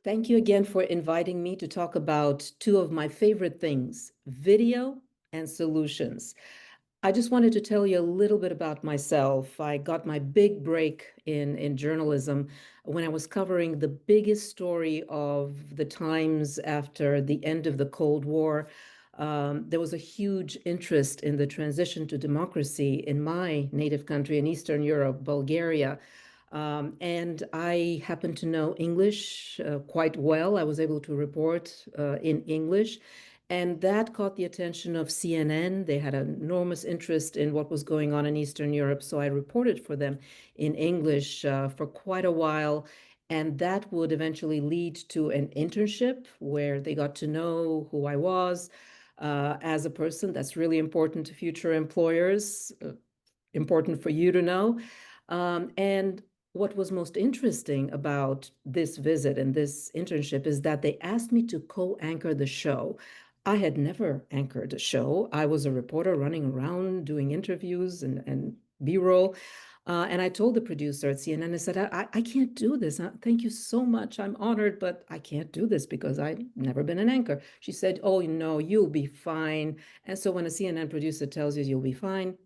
Thank you again for inviting me to talk about two of my favorite things, video and solutions. I just wanted to tell you a little bit about myself. I got my big break in journalism when I was covering the biggest story of the times after the end of the Cold War. There was a huge interest in the transition to democracy in my native country in Eastern Europe, Bulgaria. And I happen to know English quite well. I was able to report in English. And that caught the attention of CNN. They had an enormous interest in what was going on in Eastern Europe. So I reported for them in English for quite a while. And that would eventually lead to an internship where they got to know who I was as a person. That's really important to future employers, important for you to know. And what was most interesting about this visit and this internship is that they asked me to co-anchor the show. I had never anchored a show. I was a reporter running around doing interviews and B-roll. And I told the producer at CNN, I said, I can't do this. Thank you so much. I'm honored, but I can't do this because I've never been an anchor. She said, oh, no, you'll be fine. And so when a CNN producer tells you you'll be fine,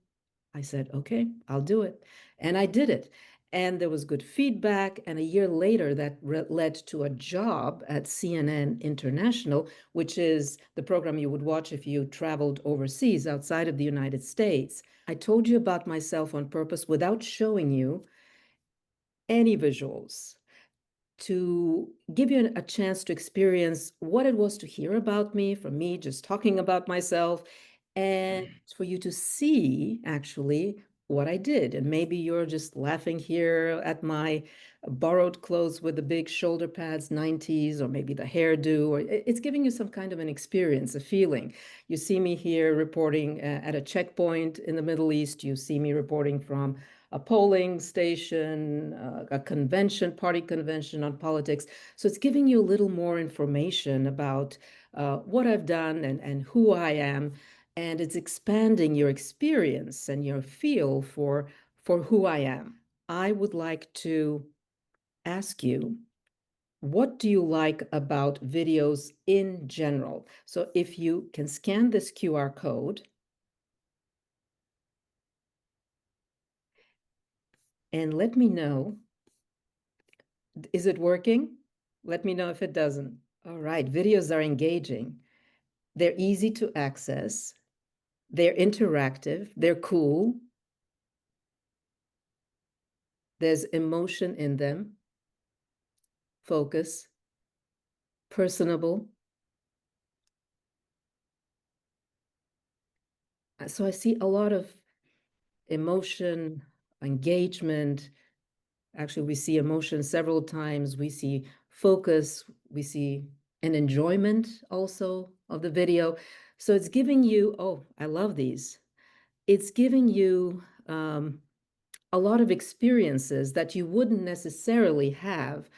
I said, okay, I'll do it. And I did it. And there was good feedback. And a year later, that led to a job at CNN International, which is the program you would watch if you traveled overseas outside of the United States. I told you about myself on purpose without showing you any visuals to give you a chance to experience what it was to hear about me from me just talking about myself and for you to see actually what I did. And maybe you're just laughing here at my borrowed clothes with the big shoulder pads, 90s, or maybe the hairdo, or it's giving you some kind of an experience, a feeling. You see me here reporting at a checkpoint in the Middle East. You see me reporting from a polling station, a convention, party convention on politics. So it's giving you a little more information about what I've done and who I am. And it's expanding your experience and your feel for who I am. I would like to ask you, what do you like about videos in general? So if you can scan this QR code and let me know, is it working? Let me know if it doesn't. All right, videos are engaging. They're easy to access. They're interactive. They're cool. There's emotion in them. Focus. Personable. So I see a lot of emotion, engagement. Actually, we see emotion several times. We see focus. We see an enjoyment also of the video. So it's giving you, oh, I love these. It's giving you a lot of experiences that you wouldn't necessarily have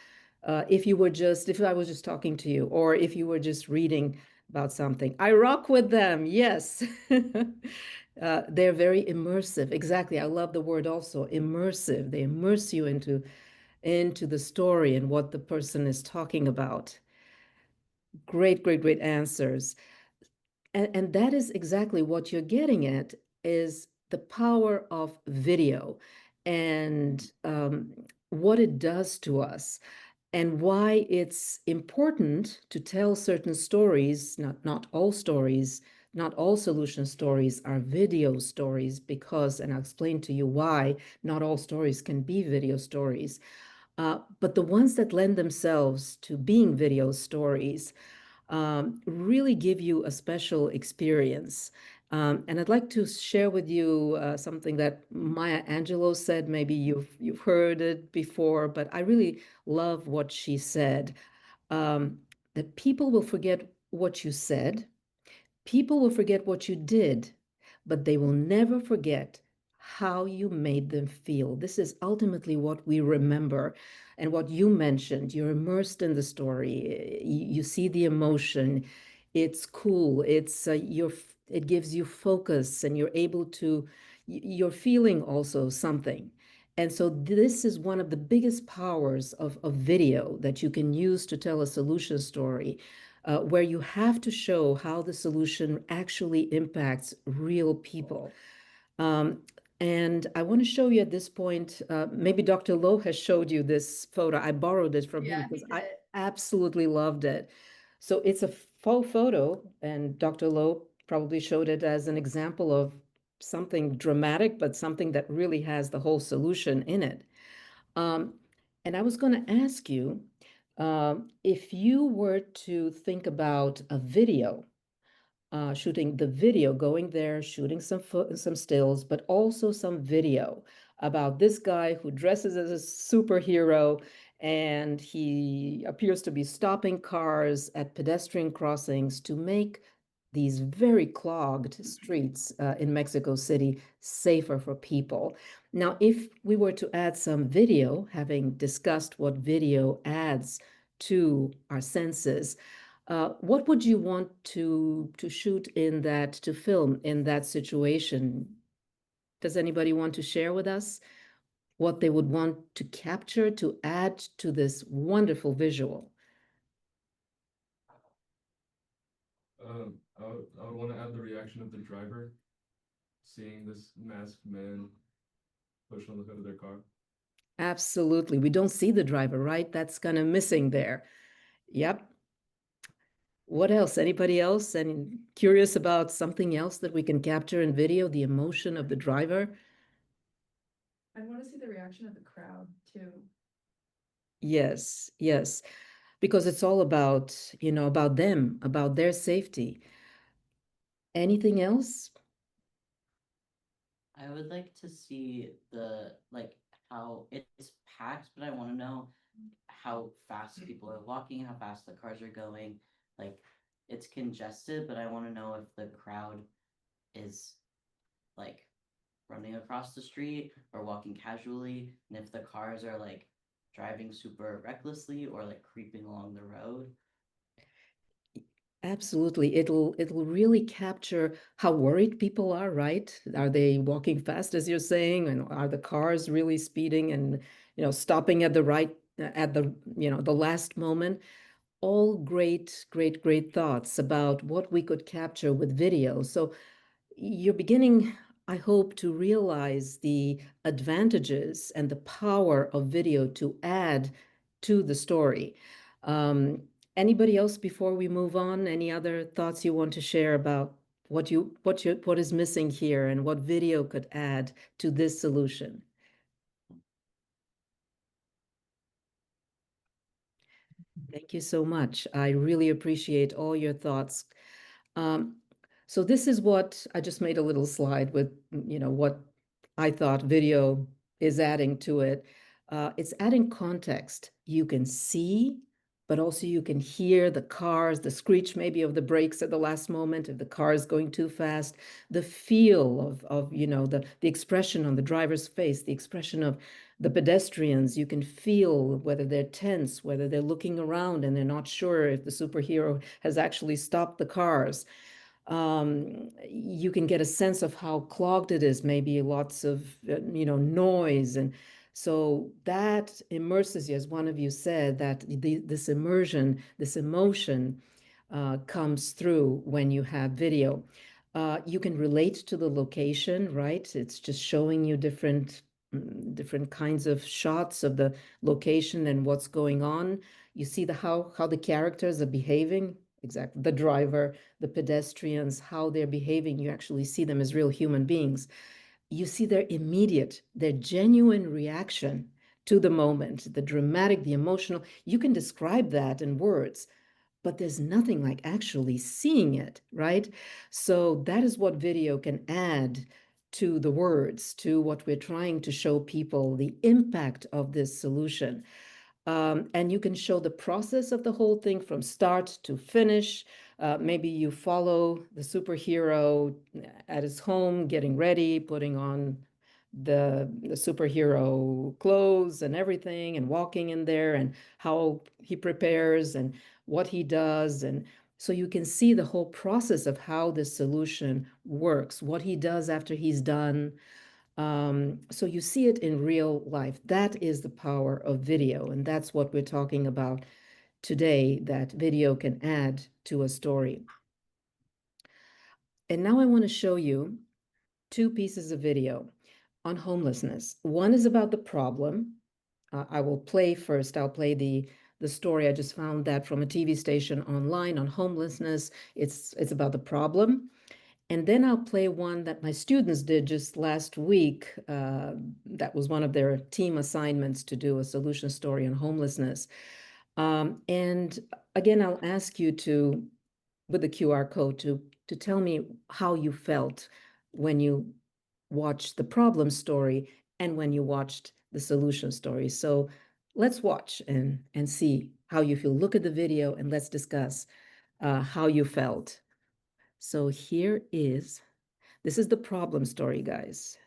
if I was just talking to you, or if you were just reading about something. I rock with them, yes. They're very immersive. Exactly. I love the word also, immersive. They immerse you into the story and what the person is talking about. Great, great, great answers. And that is exactly what you're getting at is the power of video and what it does to us and why it's important to tell certain stories, not all stories, not all solution stories are video stories because, and I'll explain to you why not all stories can be video stories, but the ones that lend themselves to being video stories really give you a special experience. And I'd like to share with you something that Maya Angelou said. Maybe you've heard it before, but I really love what she said. That people will forget what you said, people will forget what you did, but they will never forget how you made them feel. This is ultimately what we remember. And what you mentioned, you're immersed in the story. You see the emotion. It's cool. It gives you focus, and you're able to, you're feeling also something. And so this is one of the biggest powers of video that you can use to tell a solution story, where you have to show how the solution actually impacts real people. Um, and I want to show you at this point, maybe Dr. Lowe has showed you this photo. I borrowed it from him Yeah, he because I did. absolutely loved it. So it's a faux photo, and Dr. Lowe probably showed it as an example of something dramatic, but something that really has the whole solution in it. Um, and I was going to ask you, if you were to think about a video, shooting the video, going there, shooting some stills, but also some video about this guy who dresses as a superhero, and he appears to be stopping cars at pedestrian crossings to make these very clogged streets in Mexico City safer for people. Now, if we were to add some video, having discussed what video adds to our senses, what would you want to shoot in that, to film in that situation? Does anybody want to share with us what they would want to capture to add to this wonderful visual? I would want to add the reaction of the driver, seeing this masked man push on the hood of their car. Absolutely. We don't see the driver, right? That's kind of missing there. Yep. What else? Anybody else? And curious about something else that we can capture in video, the emotion of the driver? I want to see the reaction of the crowd too. Yes, yes. Because it's all about, about them, about their safety. Anything else? I would like to see how it's packed, but I want to know how fast people are walking, how fast the cars are going. Like it's congested, but I want to know if the crowd is like running across the street or walking casually, and if the cars are like driving super recklessly or like creeping along the road. Absolutely. It'll really capture how worried people are, right? Are they walking fast, as you're saying? And are the cars really speeding and, stopping at the right, at the, the last moment? All great, great, great thoughts about what we could capture with video. So you're beginning, I hope, to realize the advantages and the power of video to add to the story. Um, Anybody else before we move on? Any other thoughts you want to share about what is missing here and what video could add to this solution? Thank you so much. I really appreciate all your thoughts. Um, so this is what I just made a little slide with, what I thought video is adding to it. It's adding context. You can see, but also you can hear the cars, the screech maybe of the brakes at the last moment if the car is going too fast, the feel of the expression on the driver's face, the expression of the pedestrians. You can feel whether they're tense, whether they're looking around and they're not sure if the superhero has actually stopped the cars. You can get a sense of how clogged it is, maybe lots of, noise. And so that immerses you, as one of you said, that this immersion, this emotion comes through when you have video. You can relate to the location, right? It's just showing you different kinds of shots of the location and what's going on. You see how the characters are behaving, exactly, the driver, the pedestrians, how they're behaving. You actually see them as real human beings. You see their genuine reaction to the moment, the dramatic, the emotional. You can describe that in words, but there's nothing like actually seeing it, right? So that is what video can add to the words, to what we're trying to show people, the impact of this solution. And you can show the process of the whole thing from start to finish. Maybe you follow the superhero at his home, getting ready, putting on the superhero clothes and everything, and walking in there, and how he prepares and what he does. And so you can see the whole process of how this solution works, what he does after he's done. So you see it in real life. That is the power of video, and that's what we're talking about today, that video can add to a story. And now I want to show you two pieces of video on homelessness. One is about the problem. I will play first. I'll play the story. I just found that from a TV station online on homelessness. It's about the problem. And then I'll play one that my students did just last week. That was one of their team assignments, to do a solution story on homelessness. And again, I'll ask you to, with the QR code, to tell me how you felt when you watched the problem story and when you watched the solution story. So let's watch and see how you feel. Look at the video and let's discuss how you felt. So this is the problem story, guys.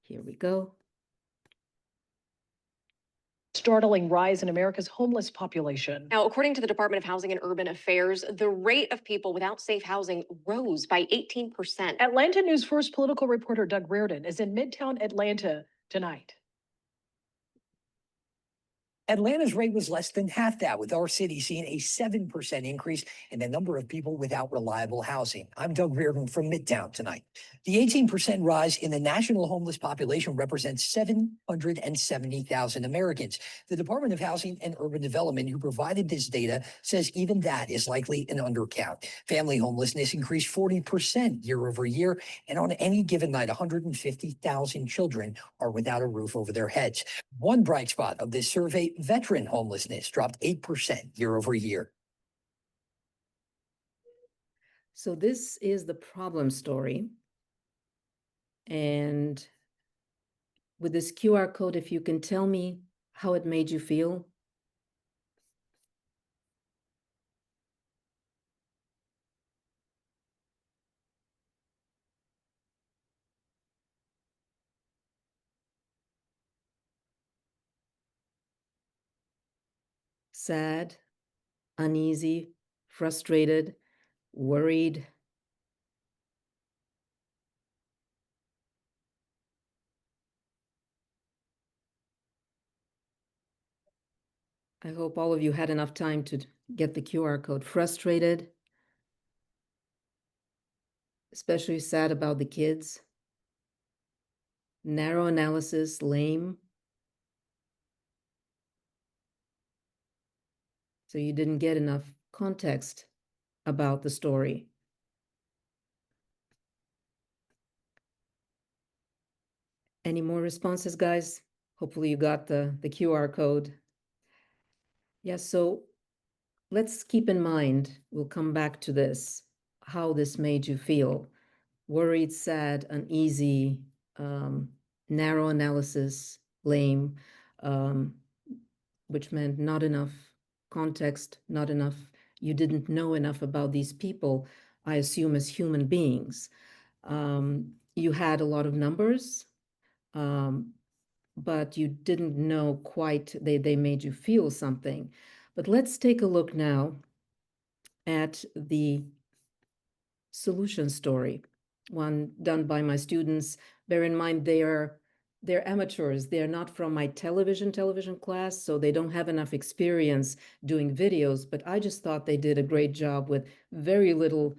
Here we go. Startling rise in America's homeless population. Now, according to the Department of Housing and Urban Affairs, the rate of people without safe housing rose by 18%. Atlanta Newsource political reporter Doug Reardon is in Midtown Atlanta tonight. Atlanta's rate was less than half that, with our city seeing a 7% increase in the number of people without reliable housing. I'm Doug Reardon from Midtown tonight. The 18% rise in the national homeless population represents 770,000 Americans. The Department of Housing and Urban Development, who provided this data, says even that is likely an undercount. Family homelessness increased 40% year over year, and on any given night, 150,000 children are without a roof over their heads. One bright spot of this survey, veteran homelessness dropped 8% year over year. So this is the problem story. And with this QR code, if you can tell me how it made you feel. Sad, uneasy, frustrated, worried. I hope all of you had enough time to get the QR code. Frustrated, especially sad about the kids. Narrow analysis, lame. So you didn't get enough context about the story. Any more responses, guys? Hopefully you got the QR code. Yeah, so let's keep in mind, we'll come back to this, how this made you feel. Worried, sad, uneasy, narrow analysis, lame, which meant not enough context, not enough, you didn't know enough about these people, I assume as human beings. You had a lot of numbers, but you didn't know quite, they made you feel something. But let's take a look now at the solution story, one done by my students. Bear in mind, they're amateurs. They're not from my television class, so they don't have enough experience doing videos, but I just thought they did a great job with very little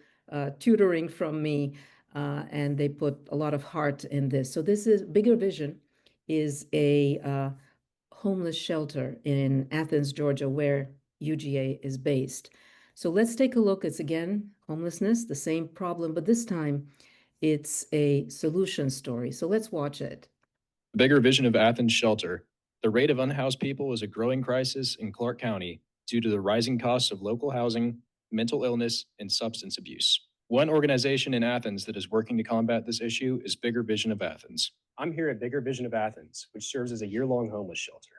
tutoring from me, and they put a lot of heart in this. So this is Bigger Vision is a homeless shelter in Athens, Georgia, where UGA is based. So let's take a look. It's again, homelessness, the same problem, but this time it's a solution story. So let's watch it. Bigger Vision of Athens Shelter. The rate of unhoused people is a growing crisis in Clark County due to the rising costs of local housing, mental illness, and substance abuse. One organization in Athens that is working to combat this issue is Bigger Vision of Athens. I'm here at Bigger Vision of Athens, which serves as a year-long homeless shelter.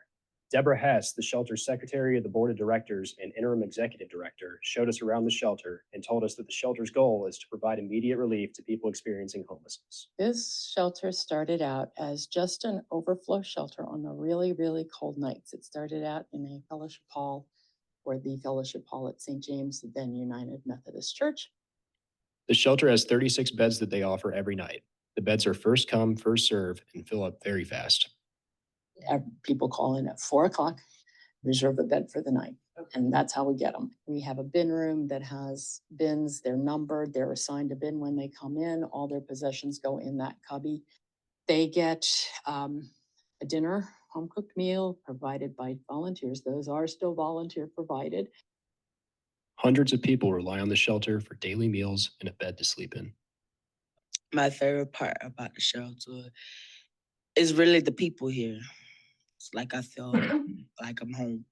Deborah Hess, the shelter's secretary of the board of directors and interim executive director, showed us around the shelter and told us that the shelter's goal is to provide immediate relief to people experiencing homelessness. This shelter started out as just an overflow shelter on the really, really cold nights. It started out in a fellowship hall, or the fellowship hall at St. James, then United Methodist Church. The shelter has 36 beds that they offer every night. The beds are first come, first serve, and fill up very fast. People call in at 4 o'clock, reserve a bed for the night. And that's how we get them. We have a bin room that has bins, they're numbered, they're assigned a bin when they come in, all their possessions go in that cubby. They get a dinner, home cooked meal provided by volunteers. Those are still volunteer provided. Hundreds of people rely on the shelter for daily meals and a bed to sleep in. My favorite part about the shelter is really the people here. It's like I feel like I'm home.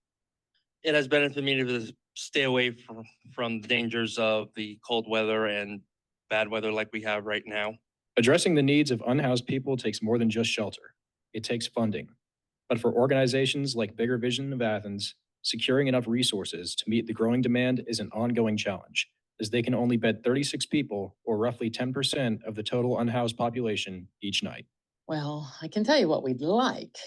It has benefited me to stay away from the dangers of the cold weather and bad weather like we have right now. Addressing the needs of unhoused people takes more than just shelter. It takes funding. But for organizations like Bigger Vision of Athens, securing enough resources to meet the growing demand is an ongoing challenge, as they can only bed 36 people, or roughly 10% of the total unhoused population, each night. Well, I can tell you what we'd like.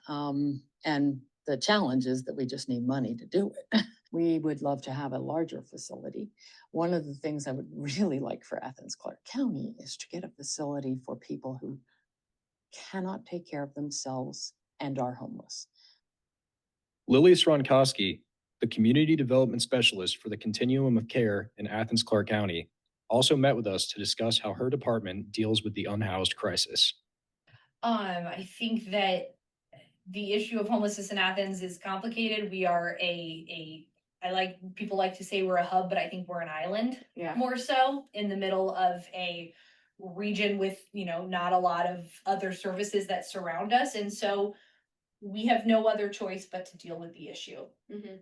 And the challenge is that we just need money to do it. We would love to have a larger facility. One of the things I would really like for Athens Clarke County is to get a facility for people who cannot take care of themselves and are homeless. Lily Sronkowski, the Community Development Specialist for the Continuum of Care in Athens Clarke County, also met with us to discuss how her department deals with the unhoused crisis. I think that the issue of homelessness in Athens is complicated. We are people like to say we're a hub, but I think we're an island more so in the middle of a region with, not a lot of other services that surround us. And so we have no other choice but to deal with the issue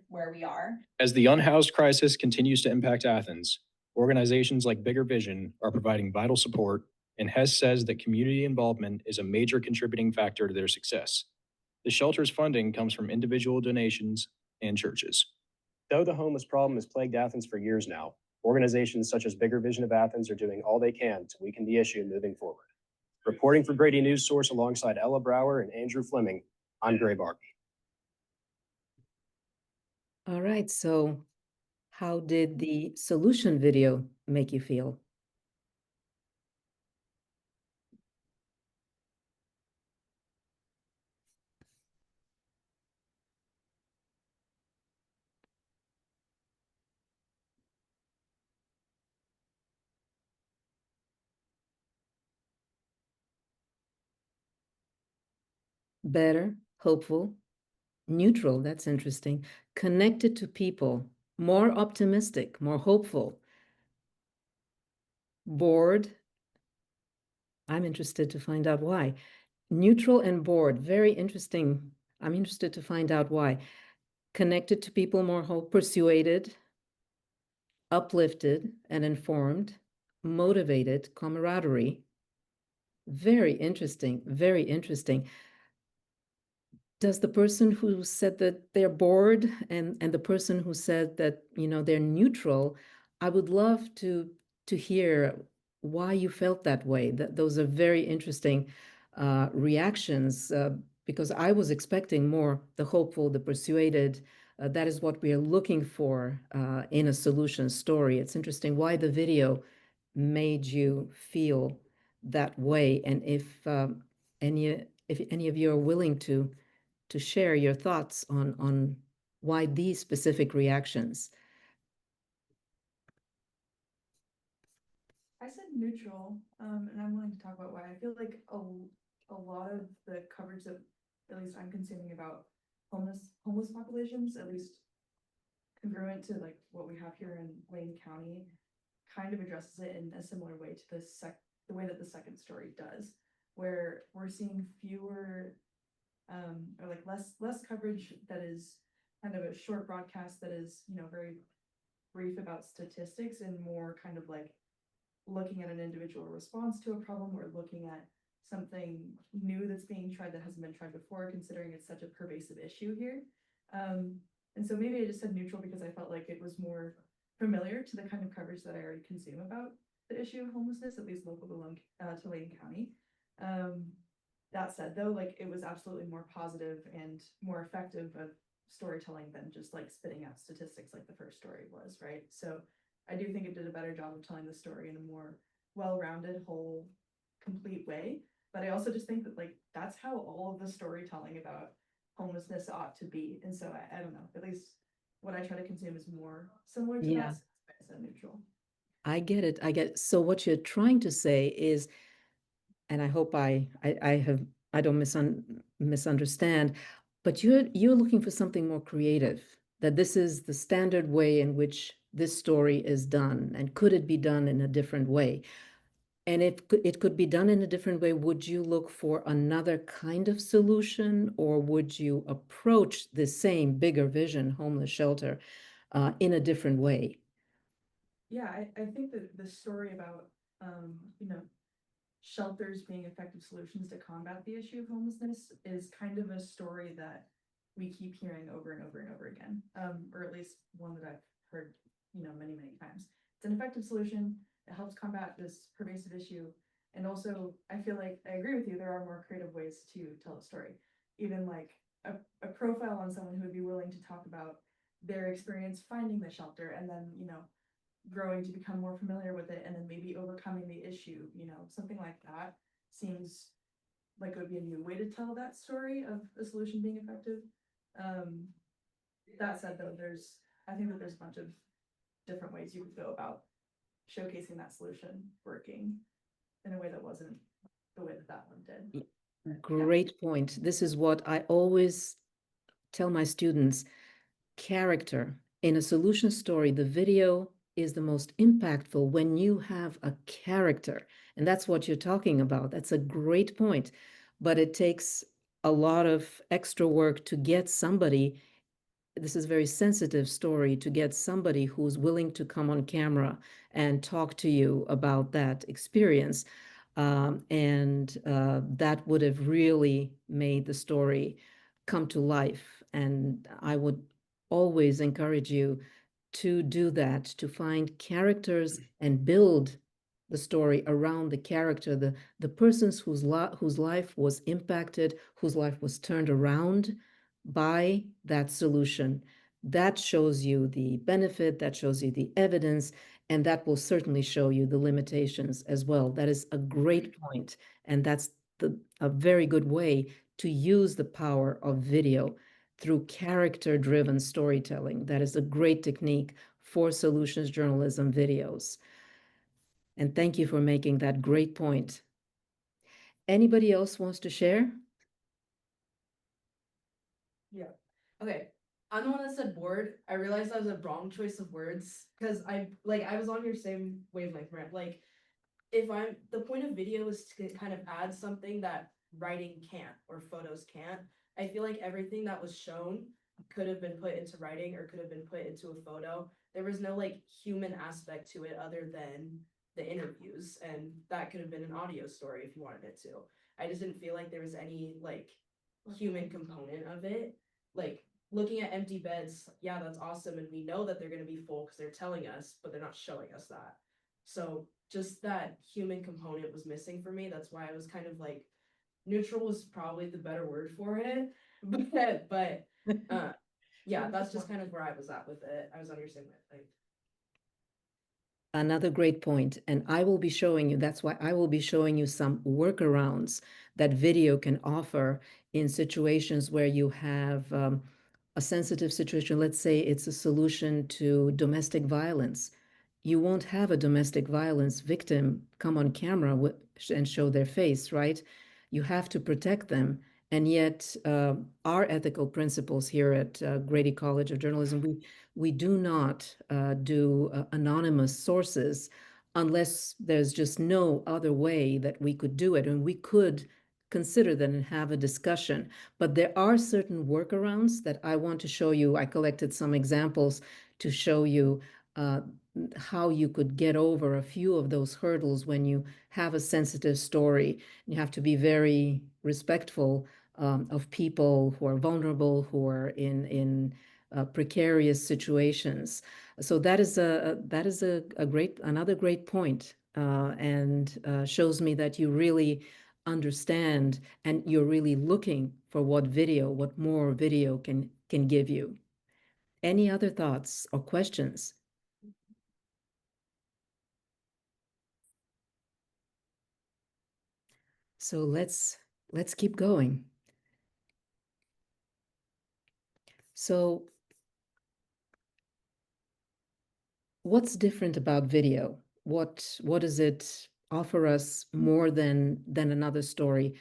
where we are. As the unhoused crisis continues to impact Athens, organizations like Bigger Vision are providing vital support, and Hess says that community involvement is a major contributing factor to their success. The shelter's funding comes from individual donations and churches. Though the homeless problem has plagued Athens for years now, organizations such as Bigger Vision of Athens are doing all they can to weaken the issue moving forward. Reporting for Grady Newsource alongside Ella Brower and Andrew Fleming, I'm Gray Barbie. All right, so how did the solution video make you feel? Better, hopeful, neutral, that's interesting, connected to people, more optimistic, more hopeful, bored. I'm interested to find out why. Neutral and bored, very interesting. I'm interested to find out why. Connected to people, more hope, persuaded, uplifted and informed, motivated, camaraderie. Very interesting, very interesting. Does the person who said that they're bored and the person who said that, they're neutral, I would love to hear why you felt that way. Those are very interesting reactions, because I was expecting more the hopeful, the persuaded. That is what we are looking for in a solution story. It's interesting why the video made you feel that way, and if any of you are willing to share your thoughts on why these specific reactions. I said neutral, and I'm willing to talk about why. I feel like a lot of the coverage that at least I'm consuming about homeless populations, at least congruent to like what we have here in Wayne County, kind of addresses it in a similar way to the way that the second story does, where we're seeing fewer or like less coverage that is kind of a short broadcast that is, very brief about statistics, and more kind of like looking at an individual response to a problem, or looking at something new that's being tried that hasn't been tried before, considering it's such a pervasive issue here. And so maybe I just said neutral because I felt like it was more familiar to the kind of coverage that I already consume about the issue of homelessness, at least local to Wayne County. That said, though, like it was absolutely more positive and more effective of storytelling than just like spitting out statistics like the first story was, right? So I do think it did a better job of telling the story in a more well-rounded, whole complete way. But I also just think that like that's how all of the storytelling about homelessness ought to be. And so I don't know, at least what I try to consume is more similar to Yeah. that, so neutral. I get it. I get, so what you're trying to say is, and I hope I don't misunderstand, but you're looking for something more creative, that this is the standard way in which this story is done, and could it be done in a different way? And if it could be done in a different way, would you look for another kind of solution, or would you approach the same bigger vision, homeless shelter, in a different way? Yeah, I think that the story about, you know, shelters being effective solutions to combat the issue of homelessness is kind of a story that we keep hearing over and over and over again, or at least one that I've heard, you know, many, many times. It's an effective solution. It helps combat this pervasive issue. And also, I feel like I agree with you, there are more creative ways to tell a story. Even like a profile on someone who would be willing to talk about their experience finding the shelter and then, you know, growing to become more familiar with it and then maybe overcoming the issue, you know, something like that seems like it would be a new way to tell that story of a solution being effective. That said though, I think that there's a bunch of different ways you could go about showcasing that solution working in a way that wasn't the way that that one did. Great point. This is what I always tell my students. Character in a solution story, the video is the most impactful when you have a character. And that's what you're talking about. That's a great point. But it takes a lot of extra work to get somebody, this is a very sensitive story, to get somebody who's willing to come on camera and talk to you about that experience. That would have really made the story come to life. And I would always encourage you to do that, to find characters and build the story around the character, the persons whose life was impacted, whose life was turned around by that solution. That shows you the benefit, that shows you the evidence, and that will certainly show you the limitations as well. That is a great point, and that's a very good way to use the power of video through character-driven storytelling. That is a great technique for solutions journalism videos. And thank you for making that great point. Anybody else wants to share? Yeah. Okay. I'm the one that said bored. I realized that was a wrong choice of words because I was on your same wavelength, right? Like, the point of video is to kind of add something that writing can't or photos can't. I feel like everything that was shown could have been put into writing or could have been put into a photo. There was no like human aspect to it other than the interviews, and that could have been an audio story if you wanted it to. I just didn't feel like there was any like human component of it. Like looking at empty beds, yeah, that's awesome, and we know that they're going to be full because they're telling us, but they're not showing us that. So just that human component was missing for me. That's why I was kind of like, neutral was probably the better word for it. But yeah, that's just kind of where I was at with it. I was on your same wavelength. Another great point, and I will be showing you, that's why I will be showing you some workarounds that video can offer in situations where you have a sensitive situation. Let's say it's a solution to domestic violence. You won't have a domestic violence victim come on camera and show their face, right? You have to protect them. And yet, our ethical principles here at Grady College of Journalism, we do not do anonymous sources unless there's just no other way that we could do it. And we could consider that and have a discussion. But there are certain workarounds that I want to show you. I collected some examples to show you how you could get over a few of those hurdles when you have a sensitive story. You have to be very respectful of people who are vulnerable, who are in precarious situations. So that is another great point, and shows me that you really understand and you're really looking for what more video can give you. Any other thoughts or questions? So let's keep going. So what's different about video? What does it offer us more than another story?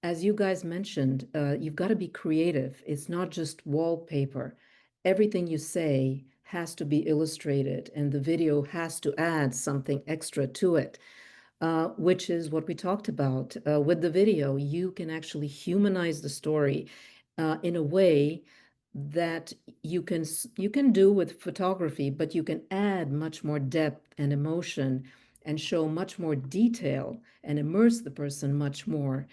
As you guys mentioned, you've got to be creative. It's not just wallpaper. Everything you say has to be illustrated, and the video has to add something extra to it, which is what we talked about. With the video, you can actually humanize the story in a way that you can do with photography, but you can add much more depth and emotion and show much more detail and immerse the person much more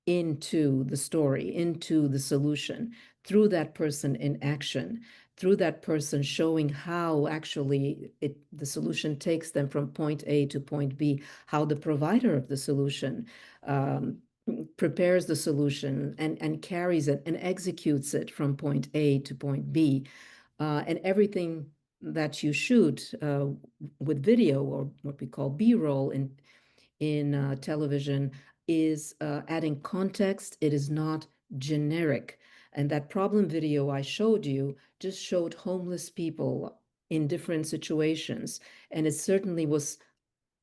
into the story, into the solution, through that person in action, through that person showing how actually the solution takes them from point A to point B, how the provider of the solution um, prepares the solution and carries it and executes it from point A to point B. And everything that you shoot with video, or what we call B-roll in television, is adding context. It is not generic. And that problem video I showed you just showed homeless people in different situations. And it certainly was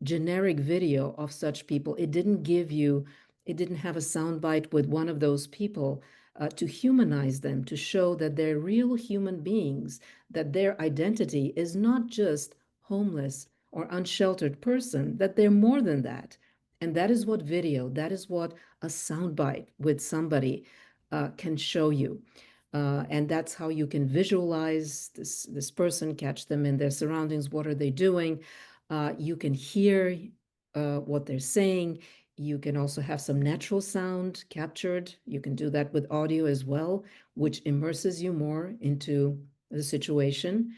generic video of such people. It didn't give you, it didn't have a soundbite with one of those people to humanize them, to show that they're real human beings, that their identity is not just homeless or unsheltered person, that they're more than that. And that is what video, that is what a soundbite with somebody can show you. And that's how you can visualize this person, catch them in their surroundings. What are they doing? You can hear what they're saying. You can also have some natural sound captured. You can do that with audio as well, which immerses you more into the situation.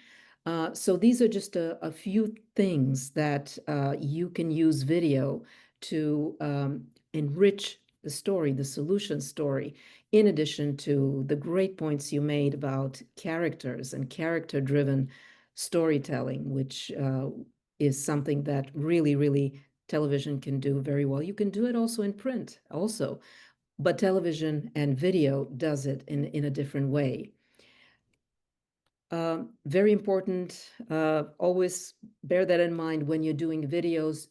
So these are just a few things that you can use video to enrich the story, the solution story, in addition to the great points you made about characters and character-driven storytelling, which is something that really television can do very well. You can do it also in print also, but television and video does it in a different way. Very important, always bear that in mind when you're doing videos.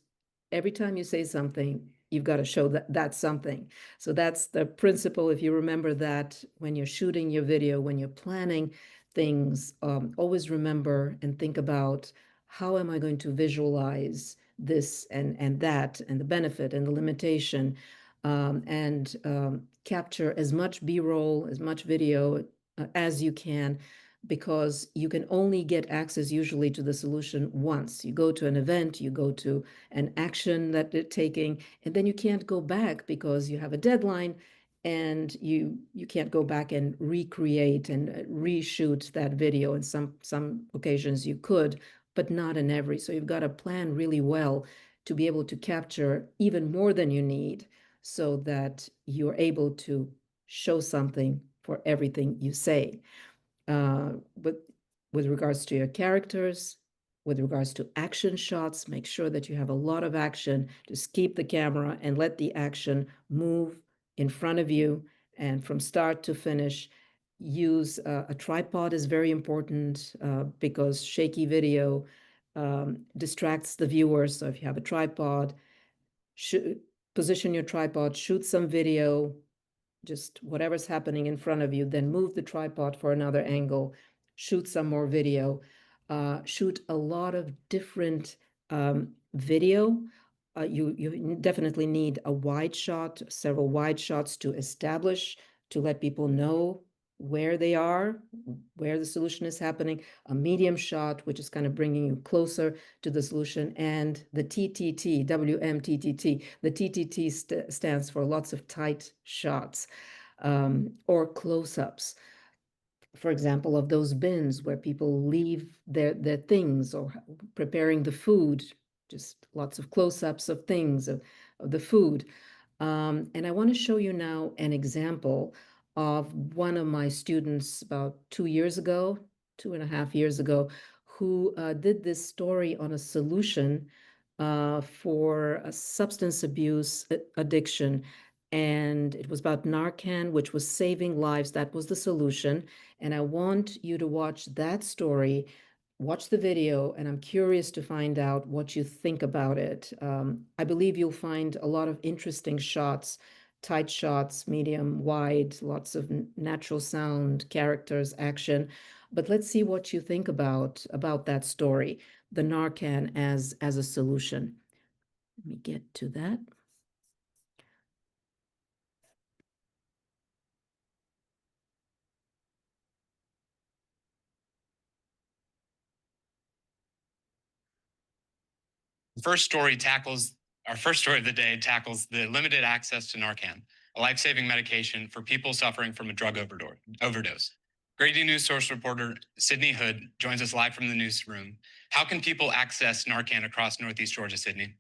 Every time you say something, you've got to show that that's something. So that's the principle. If you remember that when you're shooting your video, when you're planning things, always remember and think about, how am I going to visualize this and that, and the benefit and the limitation, and capture as much B-roll, as much video as you can, because you can only get access usually to the solution once. You go to an event, you go to an action that they're taking, and then you can't go back because you have a deadline, and you can't go back and recreate and reshoot that video. In some occasions you could, but not in every. So you've got to plan really well to be able to capture even more than you need, so that you're able to show something for everything you say. With regards to your characters, with regards to action shots, make sure that you have a lot of action. Just keep the camera and let the action move in front of you, and from start to finish. Use a tripod is very important, because shaky video distracts the viewer. So if you have a tripod, position your tripod, shoot some video, just whatever's happening in front of you, then move the tripod for another angle, shoot some more video, shoot a lot of different video. You definitely need a wide shot, several wide shots to establish, to let people know where they are, where the solution is happening, a medium shot, which is kind of bringing you closer to the solution, and the TTT, WMTTT. The TTT stands for lots of tight shots, or close-ups, for example, of those bins where people leave their things, or preparing the food, just lots of close-ups of things, of the food. And I want to show you now an example of one of my students about 2 years ago, 2.5 years ago, who did this story on a solution for a substance abuse addiction. and it was about Narcan, which was saving lives. That was the solution. And I want you to watch that story, watch the video, and I'm curious to find out what you think about it. I believe you'll find a lot of interesting shots, tight shots, medium, wide, lots of natural sound, characters, action. But let's see what you think about that story, the Narcan as a solution. Let me get to that. Our first story of the day tackles the limited access to Narcan, a life-saving medication for people suffering from a drug overdose. Grady Newsource reporter Sydney Hood joins us live from the newsroom. How can people access Narcan across Northeast Georgia, Sydney?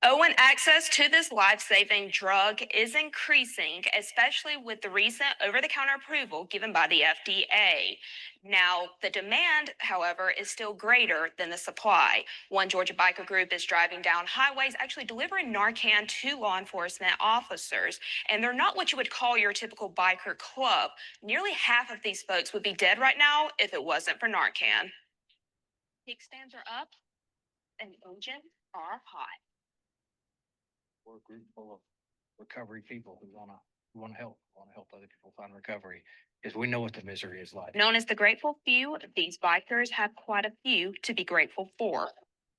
Owen, access to this life-saving drug is increasing, especially with the recent over-the-counter approval given by the FDA. Now, the demand, however, is still greater than the supply. One Georgia biker group is driving down highways, actually delivering Narcan to law enforcement officers. And they're not what you would call your typical biker club. Nearly half of these folks would be dead right now if it wasn't for Narcan. Kickstands are up and engines are hot. We're a group full of recovery people who want to help other people find recovery, because we know what the misery is like. Known as the grateful few, these bikers have quite a few to be grateful for,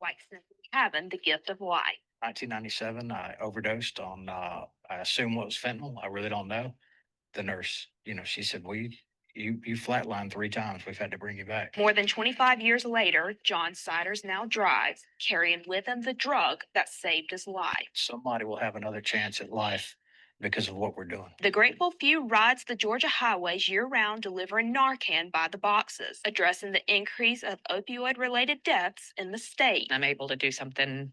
like simply having the gift of life. 1997, I overdosed on, I assume what was fentanyl. I really don't know. The nurse, she said, you flatlined 3 times. We've had to bring you back. More than 25 years later, John Siders now drives, carrying with him the drug that saved his life. Somebody will have another chance at life because of what we're doing. The grateful few rides the Georgia highways year-round delivering Narcan by the boxes, addressing the increase of opioid-related deaths in the state. I'm able to do something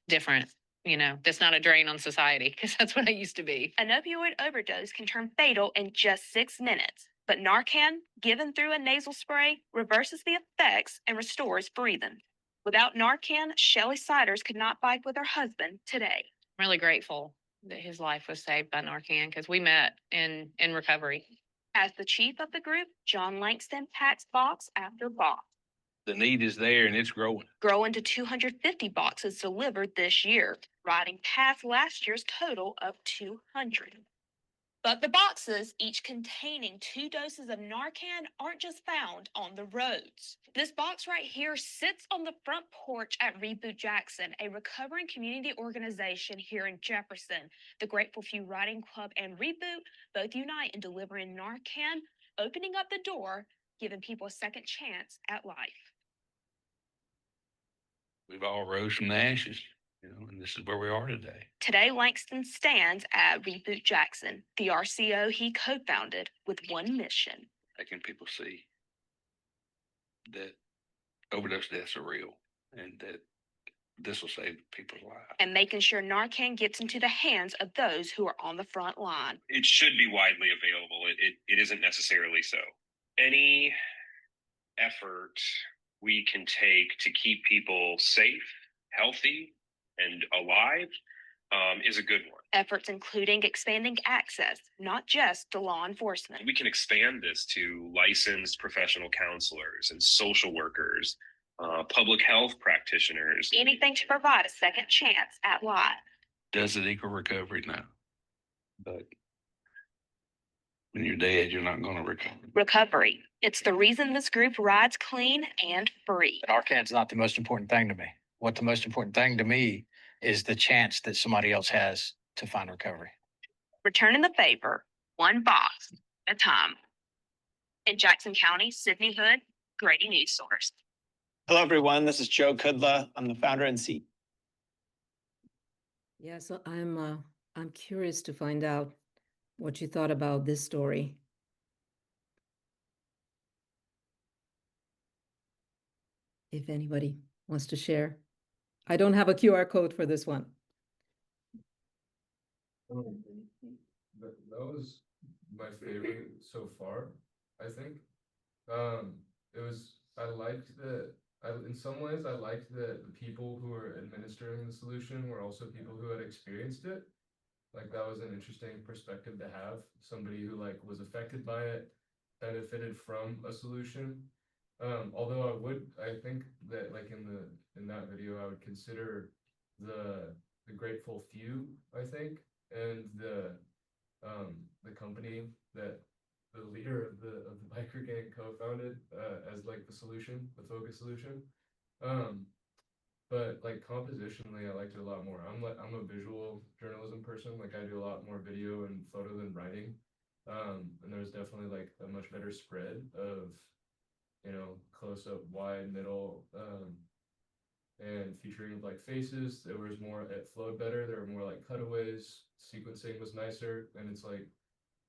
different, that's not a drain on society, because that's what I used to be. An opioid overdose can turn fatal in just 6 minutes. But Narcan, given through a nasal spray, reverses the effects and restores breathing. Without Narcan, Shelley Siders could not bike with her husband today. I'm really grateful that his life was saved by Narcan, because we met in recovery. As the chief of the group, John Langston packs box after box. The need is there and it's growing. Growing to 250 boxes delivered this year, riding past last year's total of 200. But the boxes, each containing 2 doses of Narcan, aren't just found on the roads. This box right here sits on the front porch at Reboot Jackson, a recovering community organization here in Jefferson. The Grateful Few Riding Club and Reboot both unite in delivering Narcan, opening up the door, giving people a second chance at life. We've all rose from the ashes, and this is where we are today. Today, Langston stands at Reboot Jackson, the RCO he co-founded with one mission. Making people see that overdose deaths are real and that this will save people's lives. And making sure Narcan gets into the hands of those who are on the front line. It should be widely available. It isn't necessarily so. Any effort we can take to keep people safe, healthy, and alive is a good one. Efforts including expanding access, not just to law enforcement. We can expand this to licensed professional counselors and social workers, public health practitioners. Anything to provide a second chance at life. Does it equal recovery? No. But when you're dead, you're not going to recover. Recovery. It's the reason this group rides clean and free. Narcan's not the most important thing to me. What the most important thing to me is the chance that somebody else has to find recovery. Returning the favor, one box at a time. In Jackson County, Sydney Hood, Grady Newsource. Hello, everyone. This is Joe Kudla. I'm the founder and CEO. Yeah, so I'm curious to find out what you thought about this story. If anybody wants to share. I don't have a QR code for this one. That was my favorite so far, I think. I liked that, in some ways, I liked that the people who were administering the solution were also people who had experienced it. Like that was an interesting perspective to have. Somebody who like was affected by it, benefited from a solution. Although I think that like in that video, I would consider the grateful few, I think, and the company that the leader of the biker gang co-founded as like the solution, the focus solution. But like compositionally, I liked it a lot more. I'm a visual journalism person. Like I do a lot more video and photo than writing. And there's definitely like a much better spread of, you know, close up, wide, middle, and featuring of like faces. There was more, it flowed better. There were more like cutaways. Sequencing was nicer, and it's like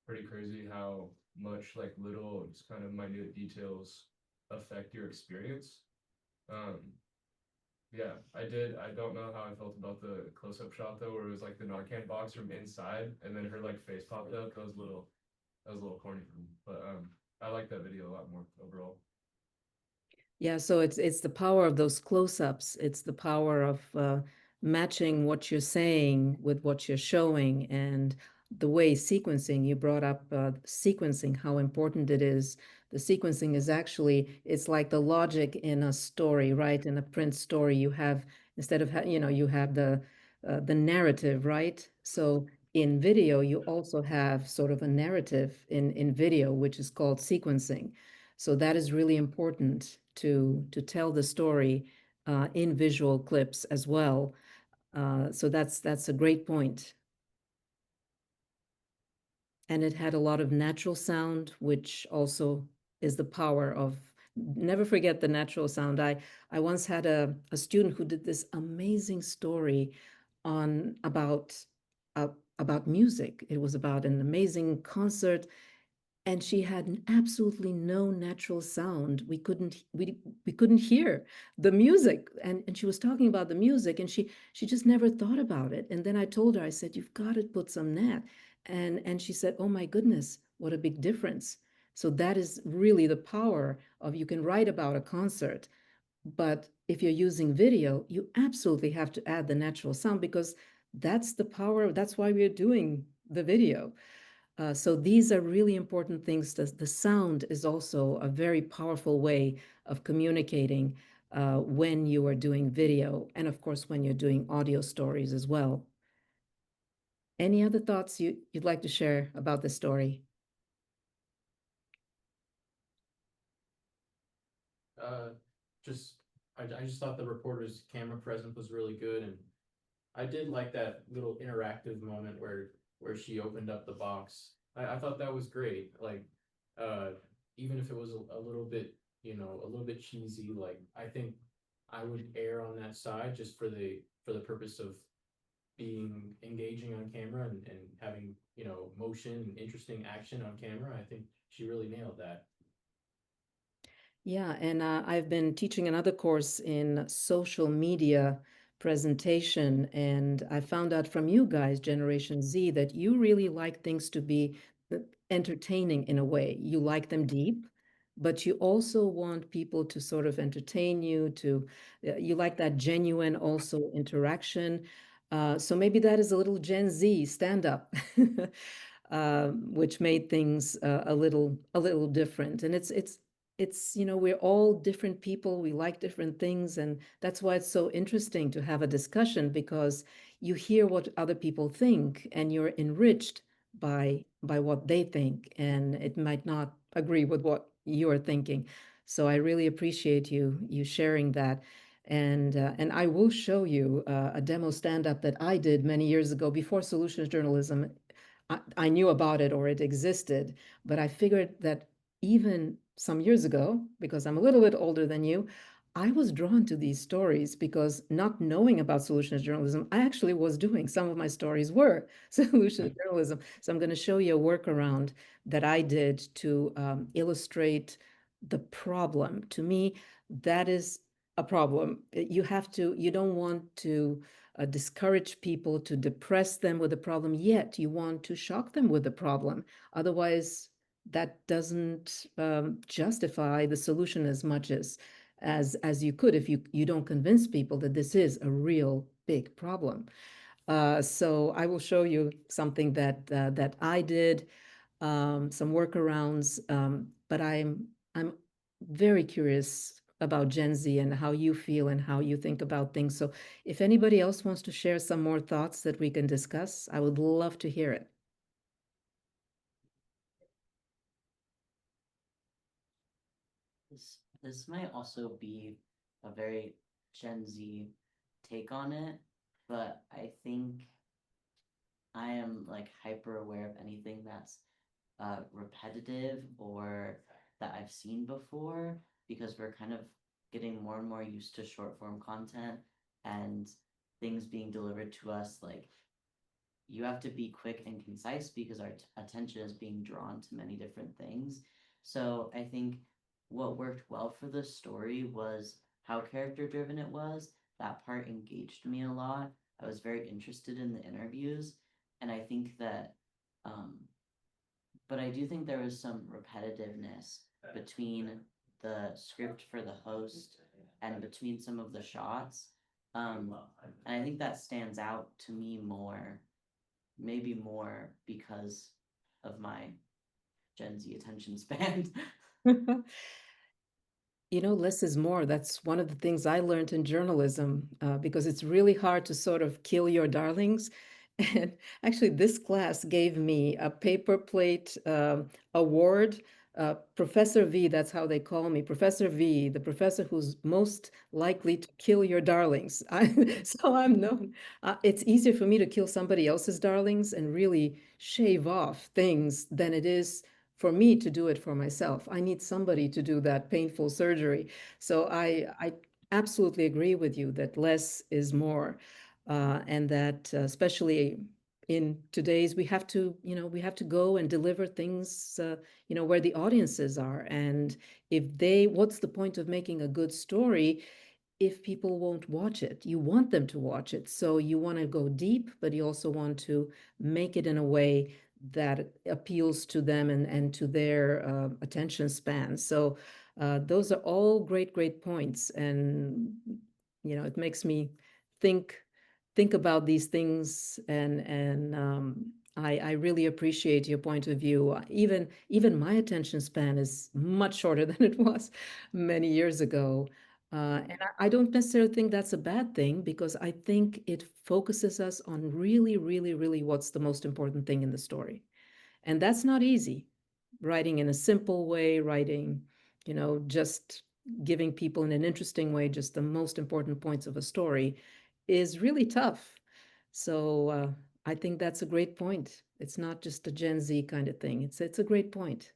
pretty crazy how much like little just kind of minute details affect your experience. Yeah, I don't know how I felt about the close-up shot though, where it was like the Narcan box from inside, and then her like face popped up. That was a little corny for me, but I like that video a lot more overall. Yeah, so it's the power of those close-ups. It's the power of matching what you're saying with what you're showing, and the way sequencing, you brought up sequencing, how important it is. The sequencing is actually, it's like the logic in a story, right? In a print story, you have, instead of, you know, you have the narrative, right? So in video, you also have sort of a narrative in video, which is called sequencing. So that is really important to tell the story in visual clips as well. So that's a great point. And it had a lot of natural sound, which also is the power of, never forget the natural sound. I once had a student who did this amazing story on about music. It was about an amazing concert, and she had absolutely no natural sound. We couldn't hear the music, and she was talking about the music, and she just never thought about it. And then I told her, I said, you've got to put some nat. And she said, oh my goodness, what a big difference. So that is really the power of, you can write about a concert, but if you're using video, you absolutely have to add the natural sound, because that's the power. That's why we're doing the video. So these are really important things. The sound is also a very powerful way of communicating when you are doing video, and of course, when you're doing audio stories as well. Any other thoughts you'd like to share about the story? Just I just thought the reporter's camera presence was really good, and I did like that little interactive moment where she opened up the box. I thought that was great. Like, even if it was a little bit, you know, a little bit cheesy, like I think I would err on that side just for the purpose of being engaging on camera and having, you know, motion and interesting action on camera. I think she really nailed that. Yeah, and I've been teaching another course in social media presentation, and I found out from you guys, Generation Z, that you really like things to be entertaining in a way. You like them deep, but you also want people to sort of entertain you, you like that genuine also interaction. So maybe that is a little Gen Z stand-up, which made things a little different. And it's, you know, we're all different people. We like different things. And that's why it's so interesting to have a discussion, because you hear what other people think and you're enriched by what they think. And it might not agree with what you're thinking. So I really appreciate you sharing that. And I will show you a demo stand-up that I did many years ago before solutions journalism. I knew about it, or it existed, but I figured that even some years ago, because I'm a little bit older than you, I was drawn to these stories because, not knowing about solutions journalism, I actually was doing, some of my stories were solutions journalism. So I'm going to show you a workaround that I did to illustrate the problem. To me, that is a problem. You don't want to discourage people, to depress them with the problem, yet you want to shock them with the problem. Otherwise, that doesn't justify the solution as much as you could, if you don't convince people that this is a real big problem. So I will show you something that I did, some workarounds, but I'm very curious about Gen Z and how you feel and how you think about things. So if anybody else wants to share some more thoughts that we can discuss, I would love to hear it. This might also be a very Gen Z take on it, but I think I am like hyper aware of anything that's repetitive or that I've seen before, because we're kind of getting more and more used to short form content and things being delivered to us. Like, you have to be quick and concise because our attention is being drawn to many different things. So I think what worked well for the story was how character driven it was. That part engaged me a lot. I was very interested in the interviews. And I think that, but I do think there was some repetitiveness between the script for the host and between some of the shots. And I think that stands out to me more, maybe more because of my Gen Z attention span. You know, less is more. That's one of the things I learned in journalism, because it's really hard to sort of kill your darlings. And actually, this class gave me a paper plate award. Professor V, that's how they call me, Professor V, the professor who's most likely to kill your darlings. So I'm known. It's easier for me to kill somebody else's darlings and really shave off things than it is for me to do it for myself. I need somebody to do that painful surgery. So I absolutely agree with you that less is more, and that especially in today's, we have to, we have to go and deliver things, where the audiences are. And what's the point of making a good story if people won't watch it? You want them to watch it. So you want to go deep, but you also want to make it in a way that appeals to them and to their attention span. So those are all great points. And, it makes me think about these things, and I really appreciate your point of view. Even my attention span is much shorter than it was many years ago. And I don't necessarily think that's a bad thing, because I think it focuses us on really what's the most important thing in the story. And that's not easy. Writing in a simple way, writing, just giving people in an interesting way just the most important points of a story is really tough. So I think that's a great point. It's not just a Gen Z kind of thing. It's a great point.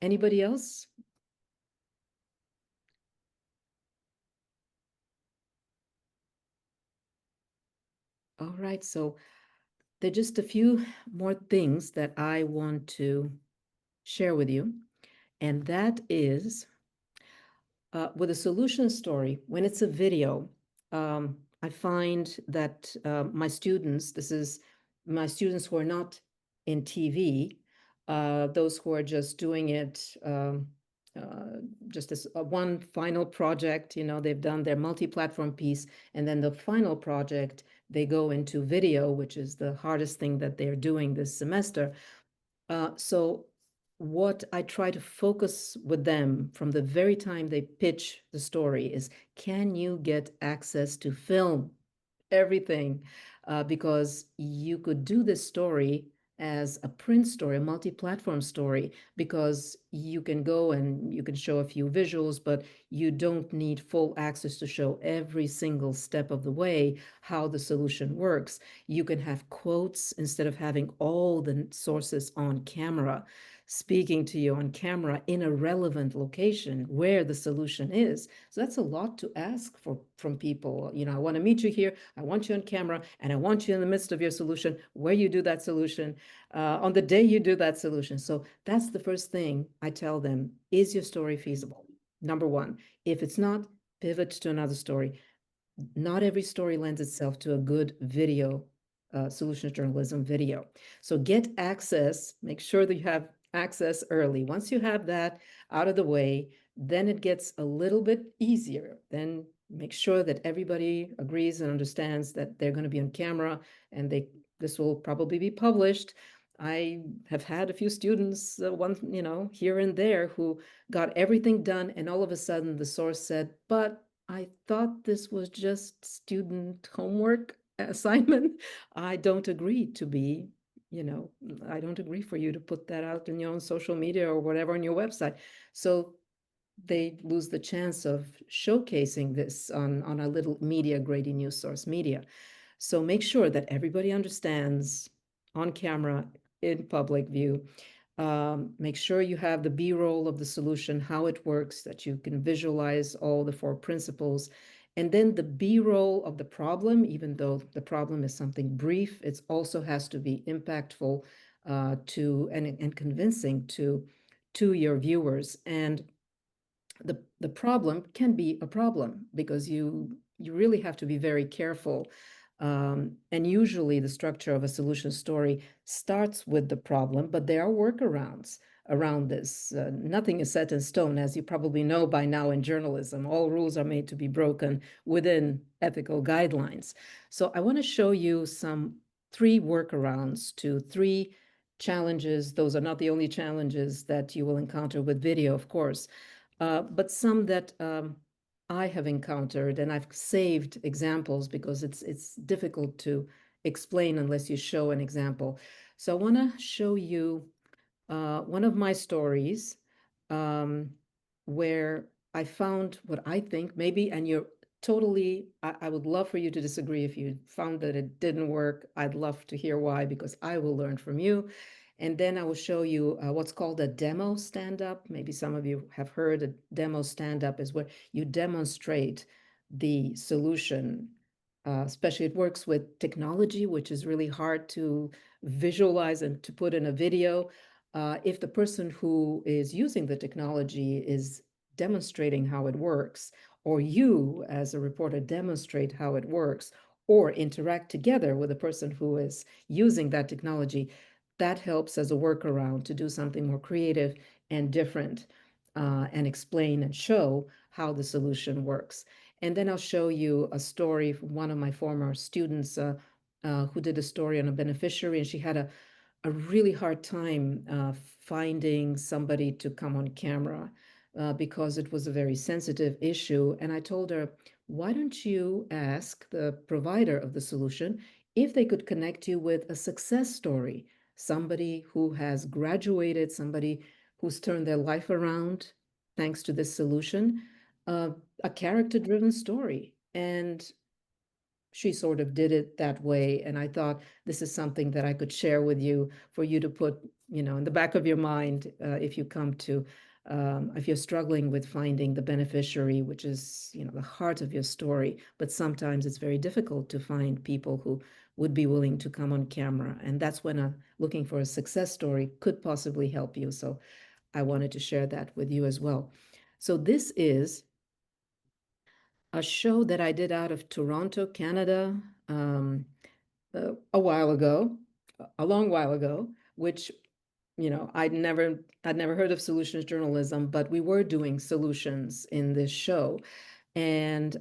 Anybody else? All right, so there are just a few more things that I want to share with you, and that is with a solution story, when it's a video, I find that my students who are not in TV, those who are just doing it just as one final project, they've done their multi-platform piece, and then the final project, they go into video, which is the hardest thing that they're doing this semester. So what I try to focus with them from the very time they pitch the story is, can you get access to film? Everything, because you could do this story as a print story, a multi-platform story, because you can go and you can show a few visuals, but you don't need full access to show every single step of the way how the solution works. You can have quotes instead of having all the sources on camera, speaking to you on camera in a relevant location where the solution is. So that's a lot to ask from people. I want to meet you here, I want you on camera, and I want you in the midst of your solution, where you do that solution, on the day you do that solution. So that's the first thing I tell them. Is your story feasible? Number one. If it's not, pivot to another story. Not every story lends itself to a good video, solutions journalism video. So get access, make sure that you have access early. Once you have that out of the way, then it gets a little bit easier. Then make sure that everybody agrees and understands that they're going to be on camera, and this will probably be published. I have had a few students, here and there, who got everything done, and all of a sudden the source said, but I thought this was just student homework assignment. I don't agree to be, I don't agree for you to put that out in your own social media or whatever on your website. So they lose the chance of showcasing this on our little media, Grady Newsource media. So make sure that everybody understands on camera, in public view. Make sure you have the B-roll of the solution, how it works, that you can visualize all the 4 principles. And then the B-roll of the problem, even though the problem is something brief, it also has to be impactful and convincing to your viewers. And the problem can be a problem because you really have to be very careful. And usually the structure of a solution story starts with the problem, but there are workarounds around this. Nothing is set in stone, as you probably know by now in journalism. All rules are made to be broken within ethical guidelines. So I want to show you 3 workarounds to 3 challenges. Those are not the only challenges that you will encounter with video, of course, but some that I have encountered, and I've saved examples because it's difficult to explain unless you show an example. So I want to show you one of my stories where I found what I think maybe, and you're totally, I would love for you to disagree if you found that it didn't work. I'd love to hear why, because I will learn from you. And then I will show you what's called a demo stand-up. Maybe some of you have heard a demo stand-up is where you demonstrate the solution. Especially it works with technology, which is really hard to visualize and to put in a video. If the person who is using the technology is demonstrating how it works, or you as a reporter demonstrate how it works, or interact together with a person who is using that technology, that helps as a workaround to do something more creative and different, and explain and show how the solution works. And then I'll show you a story from one of my former students who did a story on a beneficiary, and she had a really hard time finding somebody to come on camera because it was a very sensitive issue. And I told her, why don't you ask the provider of the solution if they could connect you with a success story, somebody who has graduated, somebody who's turned their life around thanks to this solution, a character-driven story. And she sort of did it that way. And I thought this is something that I could share with you for you to put, in the back of your mind if you come to, if you're struggling with finding the beneficiary, which is, the heart of your story. But sometimes it's very difficult to find people who would be willing to come on camera. And that's when looking for a success story could possibly help you. So I wanted to share that with you as well. So this is a show that I did out of Toronto, Canada, a while ago, a long while ago, which, I'd never heard of solutions journalism, but we were doing solutions in this show. And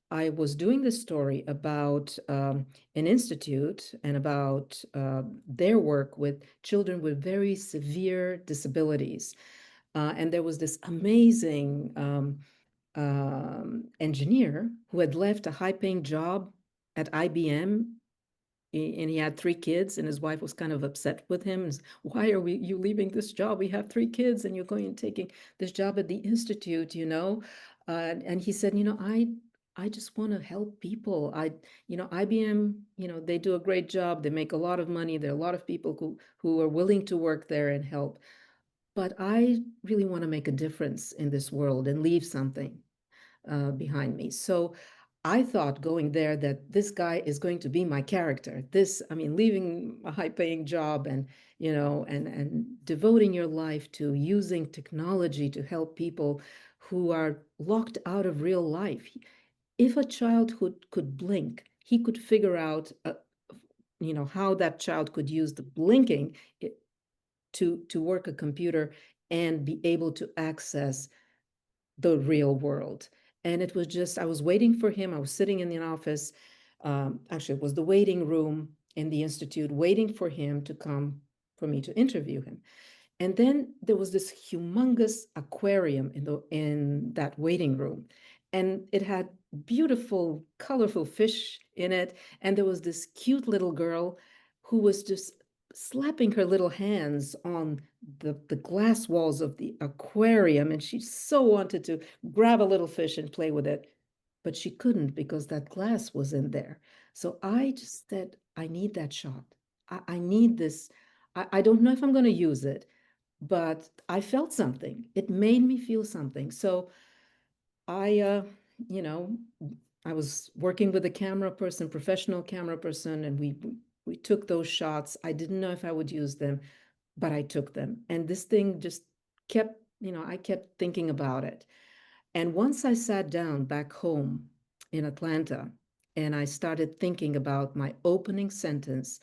I was doing this story about an institute and about their work with children with very severe disabilities. And there was this amazing engineer who had left a high-paying job at IBM, and he had 3 kids, and his wife was kind of upset with him. Why are you leaving this job? We have 3 kids, and you're going and taking this job at the institute, and he said, I just want to help people. IBM, they do a great job. They make a lot of money. There are a lot of people who are willing to work there and help. But I really want to make a difference in this world and leave something behind me. So I thought going there that this guy is going to be my character. Leaving a high-paying job and, and devoting your life to using technology to help people who are locked out of real life. If a child could blink, he could figure out, how that child could use the blinking to work a computer and be able to access the real world. And it was just, I was waiting for him. I was sitting in the office. Actually, it was the waiting room in the institute, waiting for him to come for me to interview him. And then there was this humongous aquarium in that waiting room. And it had beautiful, colorful fish in it. And there was this cute little girl who was just slapping her little hands on the glass walls of the aquarium. And she so wanted to grab a little fish and play with it, but she couldn't because that glass was in there. So I just said, I need that shot. I need this. I don't know if I'm going to use it, but I felt something. It made me feel something. So I, you know, I was working with a camera person, professional camera person, and we took those shots. I didn't know if I would use them, but I took them. And this thing just kept, I kept thinking about it. And once I sat down back home in Atlanta and I started thinking about my opening sentence,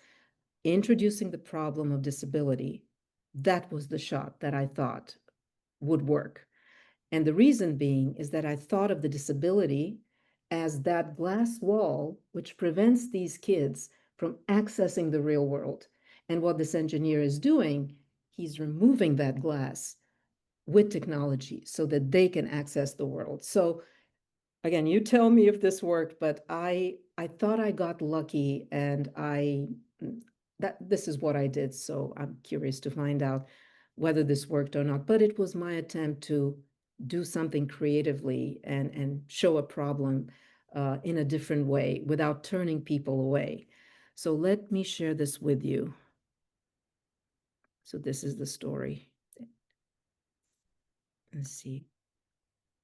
introducing the problem of disability, that was the shot that I thought would work. And the reason being is that I thought of the disability as that glass wall which prevents these kids from accessing the real world. And what this engineer is doing, he's removing that glass with technology so that they can access the world. So again, you tell me if this worked, but I thought I got lucky and this is what I did. So I'm curious to find out whether this worked or not. But it was my attempt to do something creatively and show a problem in a different way without turning people away. So let me share this with you. So this is the story. Let's see.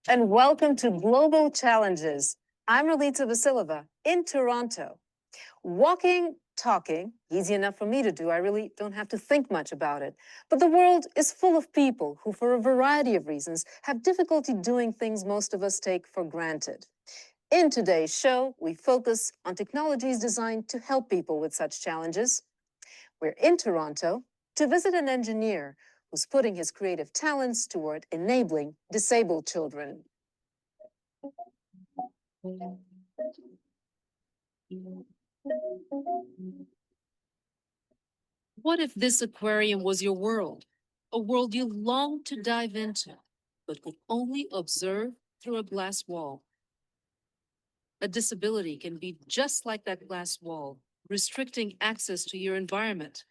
And welcome to Global Challenges. I'm Ralitsa Vassileva in Toronto. Walking, talking, easy enough for me to do. I really don't have to think much about it. But the world is full of people who, for a variety of reasons, have difficulty doing things most of us take for granted. In today's show, we focus on technologies designed to help people with such challenges. We're in Toronto to visit an engineer who's putting his creative talents toward enabling disabled children. What if this aquarium was your world? A world you longed to dive into, but could only observe through a glass wall. A disability can be just like that glass wall, restricting access to your environment.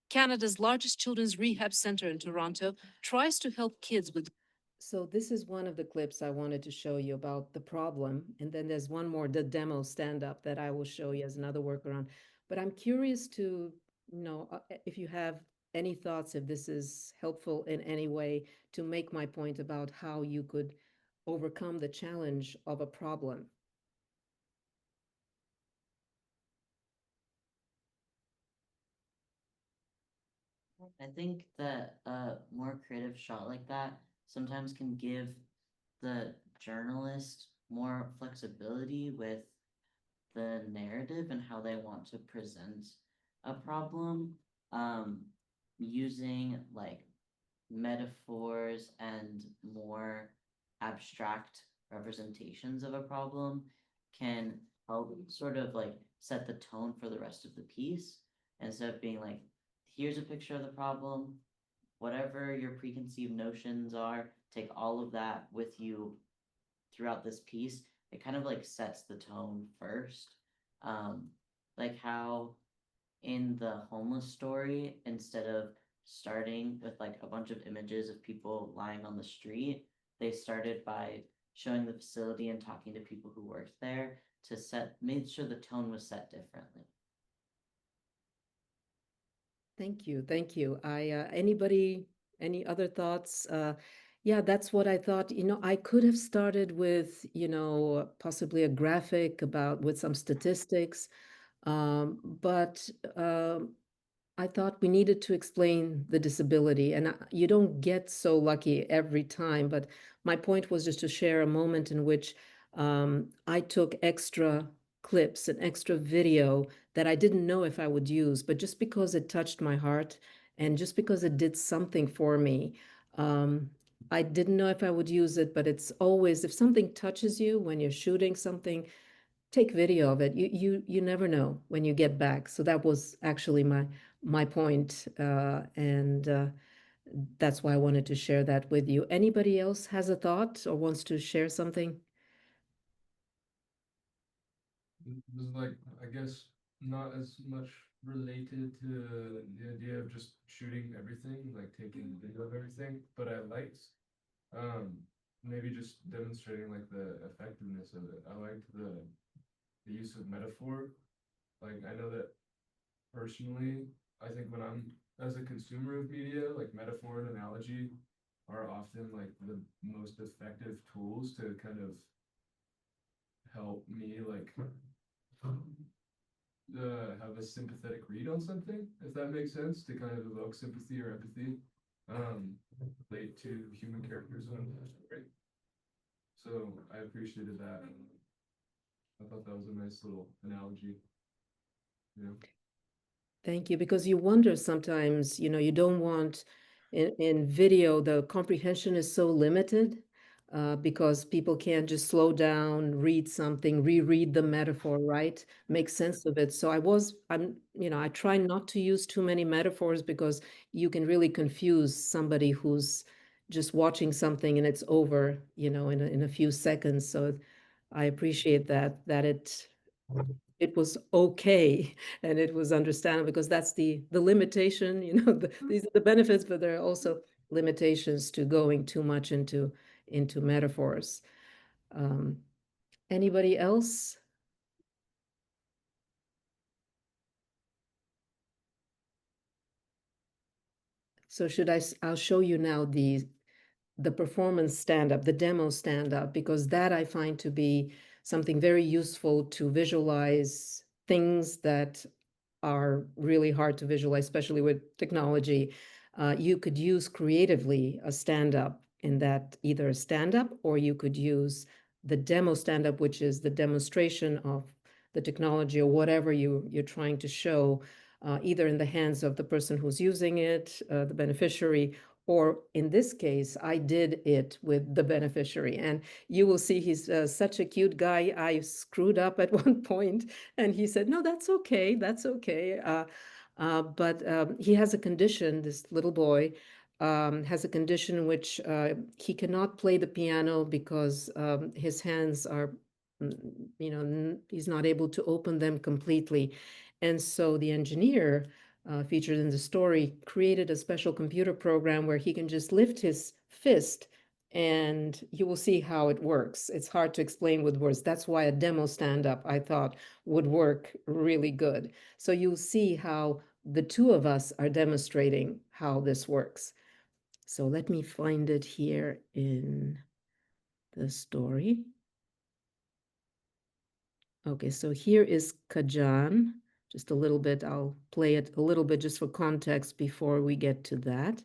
Canada's largest children's rehab center in Toronto tries to help kids with. So this is one of the clips I wanted to show you about the problem. And then there's one more, the demo stand-up that I will show you as another workaround. But I'm curious to know if you have any thoughts, if this is helpful in any way to make my point about how you could overcome the challenge of a problem. I think that a more creative shot like that sometimes can give the journalist more flexibility with the narrative and how they want to present a problem. Using like metaphors and more abstract representations of a problem can help sort of like set the tone for the rest of the piece instead of being like, here's a picture of the problem, whatever your preconceived notions are, take all of that with you throughout this piece. It kind of like sets the tone first. Like how in the homeless story, instead of starting with like a bunch of images of people lying on the street, they started by showing the facility and talking to people who worked there to made sure the tone was set differently. Thank you. Thank you. Anybody, any other thoughts? Yeah, that's what I thought. I could have started with, possibly a graphic with some statistics. But I thought we needed to explain the disability, and you don't get so lucky every time. But my point was just to share a moment in which I took extra clips and extra video that I didn't know if I would use, but just because it touched my heart and just because it did something for me, I didn't know if I would use it, but it's always, if something touches you when you're shooting something, take video of it. You never know when you get back. So that was actually my point, and that's why I wanted to share that with you. Anybody else has a thought or wants to share something? This is like, I guess, not as much related to the idea of just shooting everything, like taking video of everything, but I liked maybe just demonstrating like the effectiveness of it. I liked the use of metaphor. Like I know that personally, I think when I'm as a consumer of media, like metaphor and analogy are often like the most effective tools to kind of help me like have a sympathetic read on something, if that makes sense, to kind of evoke sympathy or empathy, relate to human characters in a story. So I appreciated that. I thought that was a nice little analogy. Yeah. Thank you, because you wonder sometimes, you don't want in video, the comprehension is so limited because people can't just slow down, read something, reread the metaphor, right? Make sense of it. So I try not to use too many metaphors because you can really confuse somebody who's just watching something and it's over, in a few seconds. So I appreciate that it was okay and it was understandable, because that's the limitation, these are the benefits, but there are also limitations to going too much into metaphors. Um, Anybody else? So I'll show you now the performance stand-up, the demo stand-up, because that I find to be something very useful to visualize things that are really hard to visualize, especially with technology. You could use creatively a stand-up in that, either a stand-up, or you could use the demo stand-up, which is the demonstration of the technology or whatever you're trying to show, either in the hands of the person who's using it, the beneficiary, or in this case, I did it with the beneficiary. And you will see he's such a cute guy. I screwed up at one point, and he said, "No, that's okay. That's okay." But he has a condition, this little boy has a condition in which he cannot play the piano because his hands are, he's not able to open them completely. And so the engineer featured in the story created a special computer program where he can just lift his fist and you will see how it works. It's hard to explain with words. That's why a demo stand-up, I thought, would work really good. So you'll see how the two of us are demonstrating how this works. So let me find it here in the story. Okay, so here is Kajan. Just a little bit, I'll play it a little bit just for context before we get to that.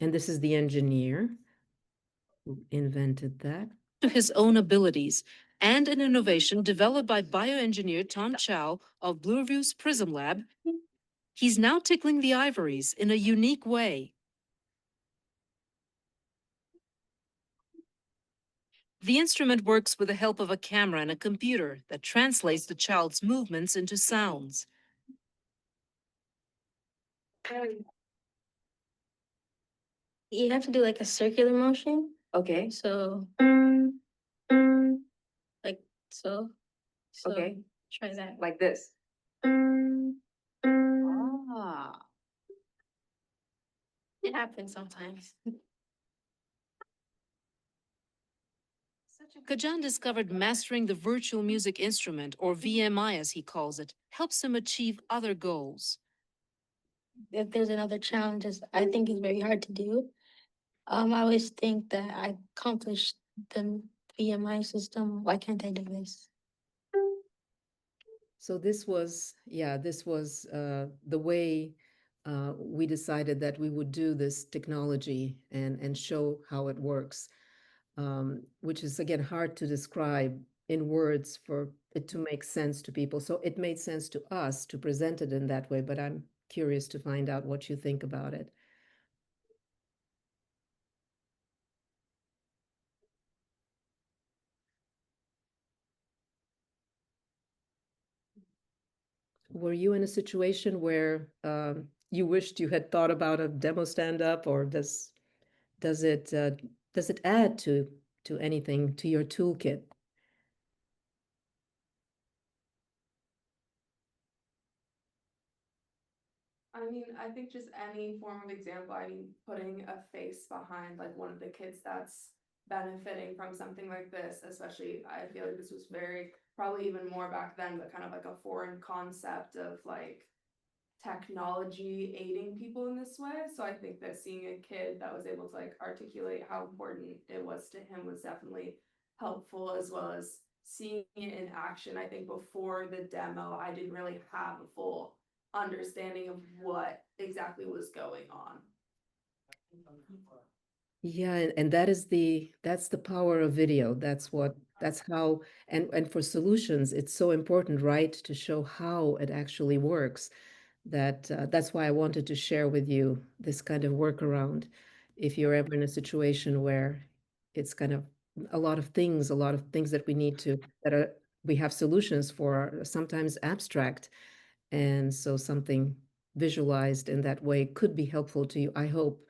And this is the engineer who invented that. To his own abilities and an innovation developed by bioengineer Tom Chow of Blueview's Prism Lab, he's now tickling the ivories in a unique way. The instrument works with the help of a camera and a computer that translates the child's movements into sounds. You have to do like a circular motion. Okay. So, like so. Okay. Try that. Like this. Ah. It happens sometimes. Kajan discovered mastering the virtual music instrument, or VMI as he calls it, helps him achieve other goals. If there's another challenge, I think it's very hard to do. I always think that I accomplished the VMI system. Why can't I do this? So this was the way we decided that we would do this technology and show how it works, which is again hard to describe in words for it to make sense to people. So it made sense to us to present it in that way, but I'm curious to find out what you think about it. were you in a situation where you wished you had thought about a demo stand-up, or does it add to anything, to your toolkit? I mean, I think just any form of example, I mean, putting a face behind like one of the kids that's benefiting from something like this, especially I feel like this was very, probably even more back then, but kind of like a foreign concept of like technology aiding people in this way. So I think that seeing a kid that was able to like articulate how important it was to him was definitely helpful, as well as seeing it in action. I think before the demo, I didn't really have a full understanding of what exactly was going on. Yeah, and that's the power of video. That's how, and for solutions, it's so important, right, to show how it actually works. That's why I wanted to share with you this kind of workaround. If you're ever in a situation where it's kind of a lot of things that we have solutions for are sometimes abstract. And so something visualized in that way could be helpful to you, I hope,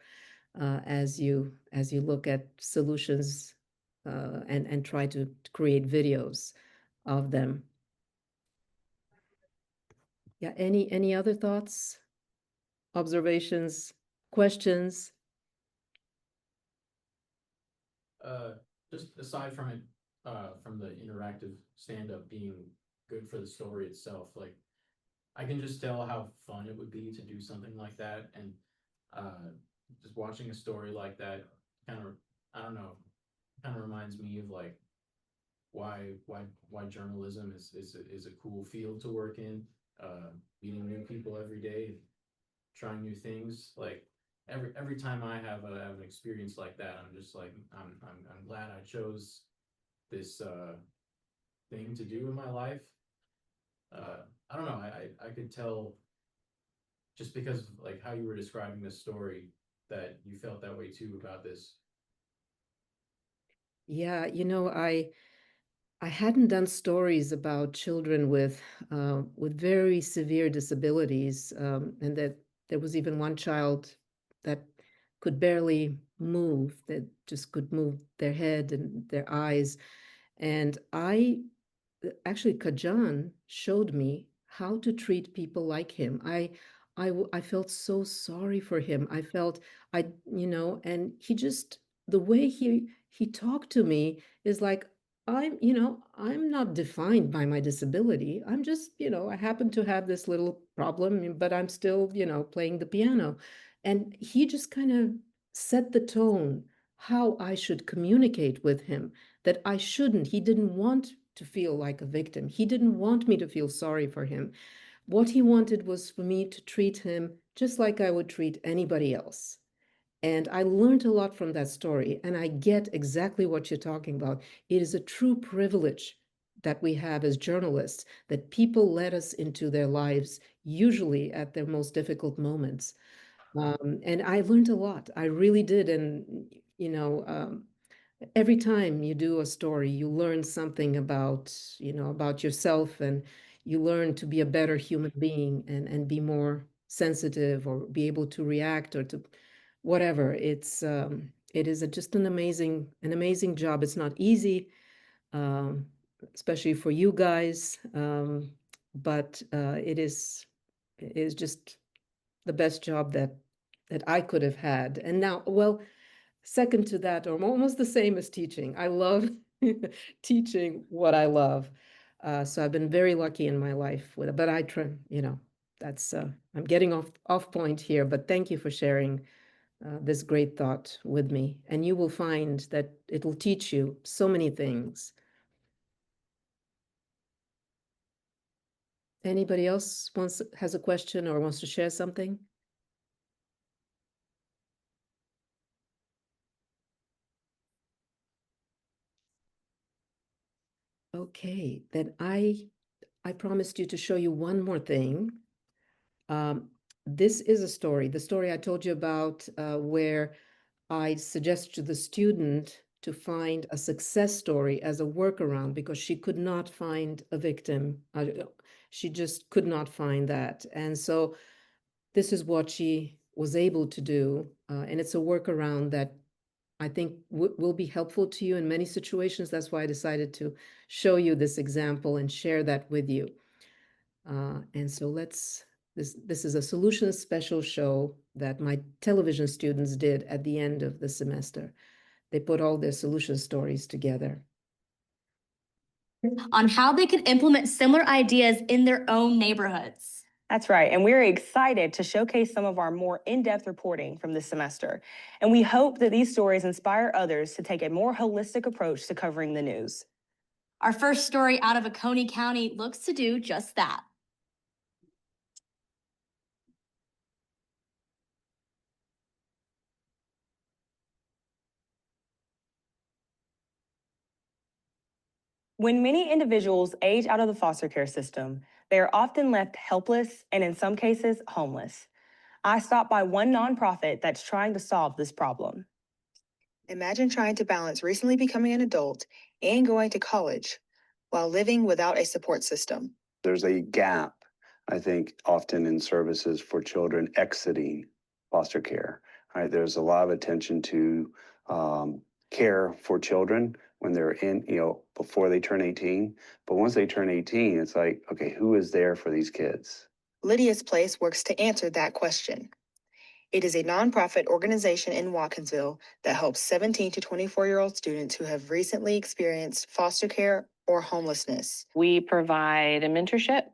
as you look at solutions and try to create videos of them. Yeah, any other thoughts, observations, questions? Just aside from it, from the interactive stand-up being good for the story itself, like I can just tell how fun it would be to do something like that, and just watching a story like that kind of, I don't know, kind of reminds me of like why journalism is a cool field to work in, meeting new people every day, trying new things. Like every time I have an experience like that, I'm just like I'm glad I chose this thing to do in my life. I don't know. I could tell just because of like how you were describing this story that you felt that way too about this. Yeah, I hadn't done stories about children with very severe disabilities, and that there was even one child that could barely move, that just could move their head and their eyes. And actually, Kajan showed me how to treat people like him. I felt so sorry for him. I felt and he just, the way he talked to me is like, I'm not defined by my disability. I'm just, I happen to have this little problem, but I'm still, playing the piano. And he just kind of set the tone how I should communicate with him, that I shouldn't. He didn't want to feel like a victim. He didn't want me to feel sorry for him. What he wanted was for me to treat him just like I would treat anybody else. And I learned a lot from that story, and I get exactly what you're talking about. It is a true privilege that we have as journalists, that people let us into their lives, usually at their most difficult moments. And I learned a lot. I really did. And, every time you do a story, you learn something about yourself, and you learn to be a better human being and be more sensitive, or be able to react, or to whatever. It is just an amazing job. It's not easy, um, especially for you guys. But it is just the best job that I could have had. And now, well, second to that, or almost the same as teaching. I love teaching what I love. So I've been very lucky in my life with it, but I try, that's, I'm getting off point here, but thank you for sharing this great thought with me. And you will find that it'll teach you so many things. Anybody else has a question or wants to share something? Okay, then I promised you to show you one more thing. This is a story, the story I told you about, where I suggest to the student to find a success story as a workaround because she could not find a victim. She just could not find that. And so this is what she was able to do. And it's a workaround that I think will be helpful to you in many situations. That's why I decided to show you this example and share that with you. And so this is a solutions special show that my television students did at the end of the semester. They put all their solution stories together. On how they could implement similar ideas in their own neighborhoods. That's right, and we're excited to showcase some of our more in-depth reporting from this semester. And we hope that these stories inspire others to take a more holistic approach to covering the news. Our first story out of Oconee County looks to do just that. When many individuals age out of the foster care system, they are often left helpless and in some cases homeless. I stopped by one nonprofit that's trying to solve this problem. Imagine trying to balance recently becoming an adult and going to college while living without a support system. There's a gap, I think, often in services for children exiting foster care. Right? There's a lot of attention to care for children when they're in, before they turn 18. But once they turn 18, it's like, okay, who is there for these kids? Lydia's Place works to answer that question. It is a nonprofit organization in Watkinsville that helps 17 to 24-year-old students who have recently experienced foster care or homelessness. We provide a mentorship,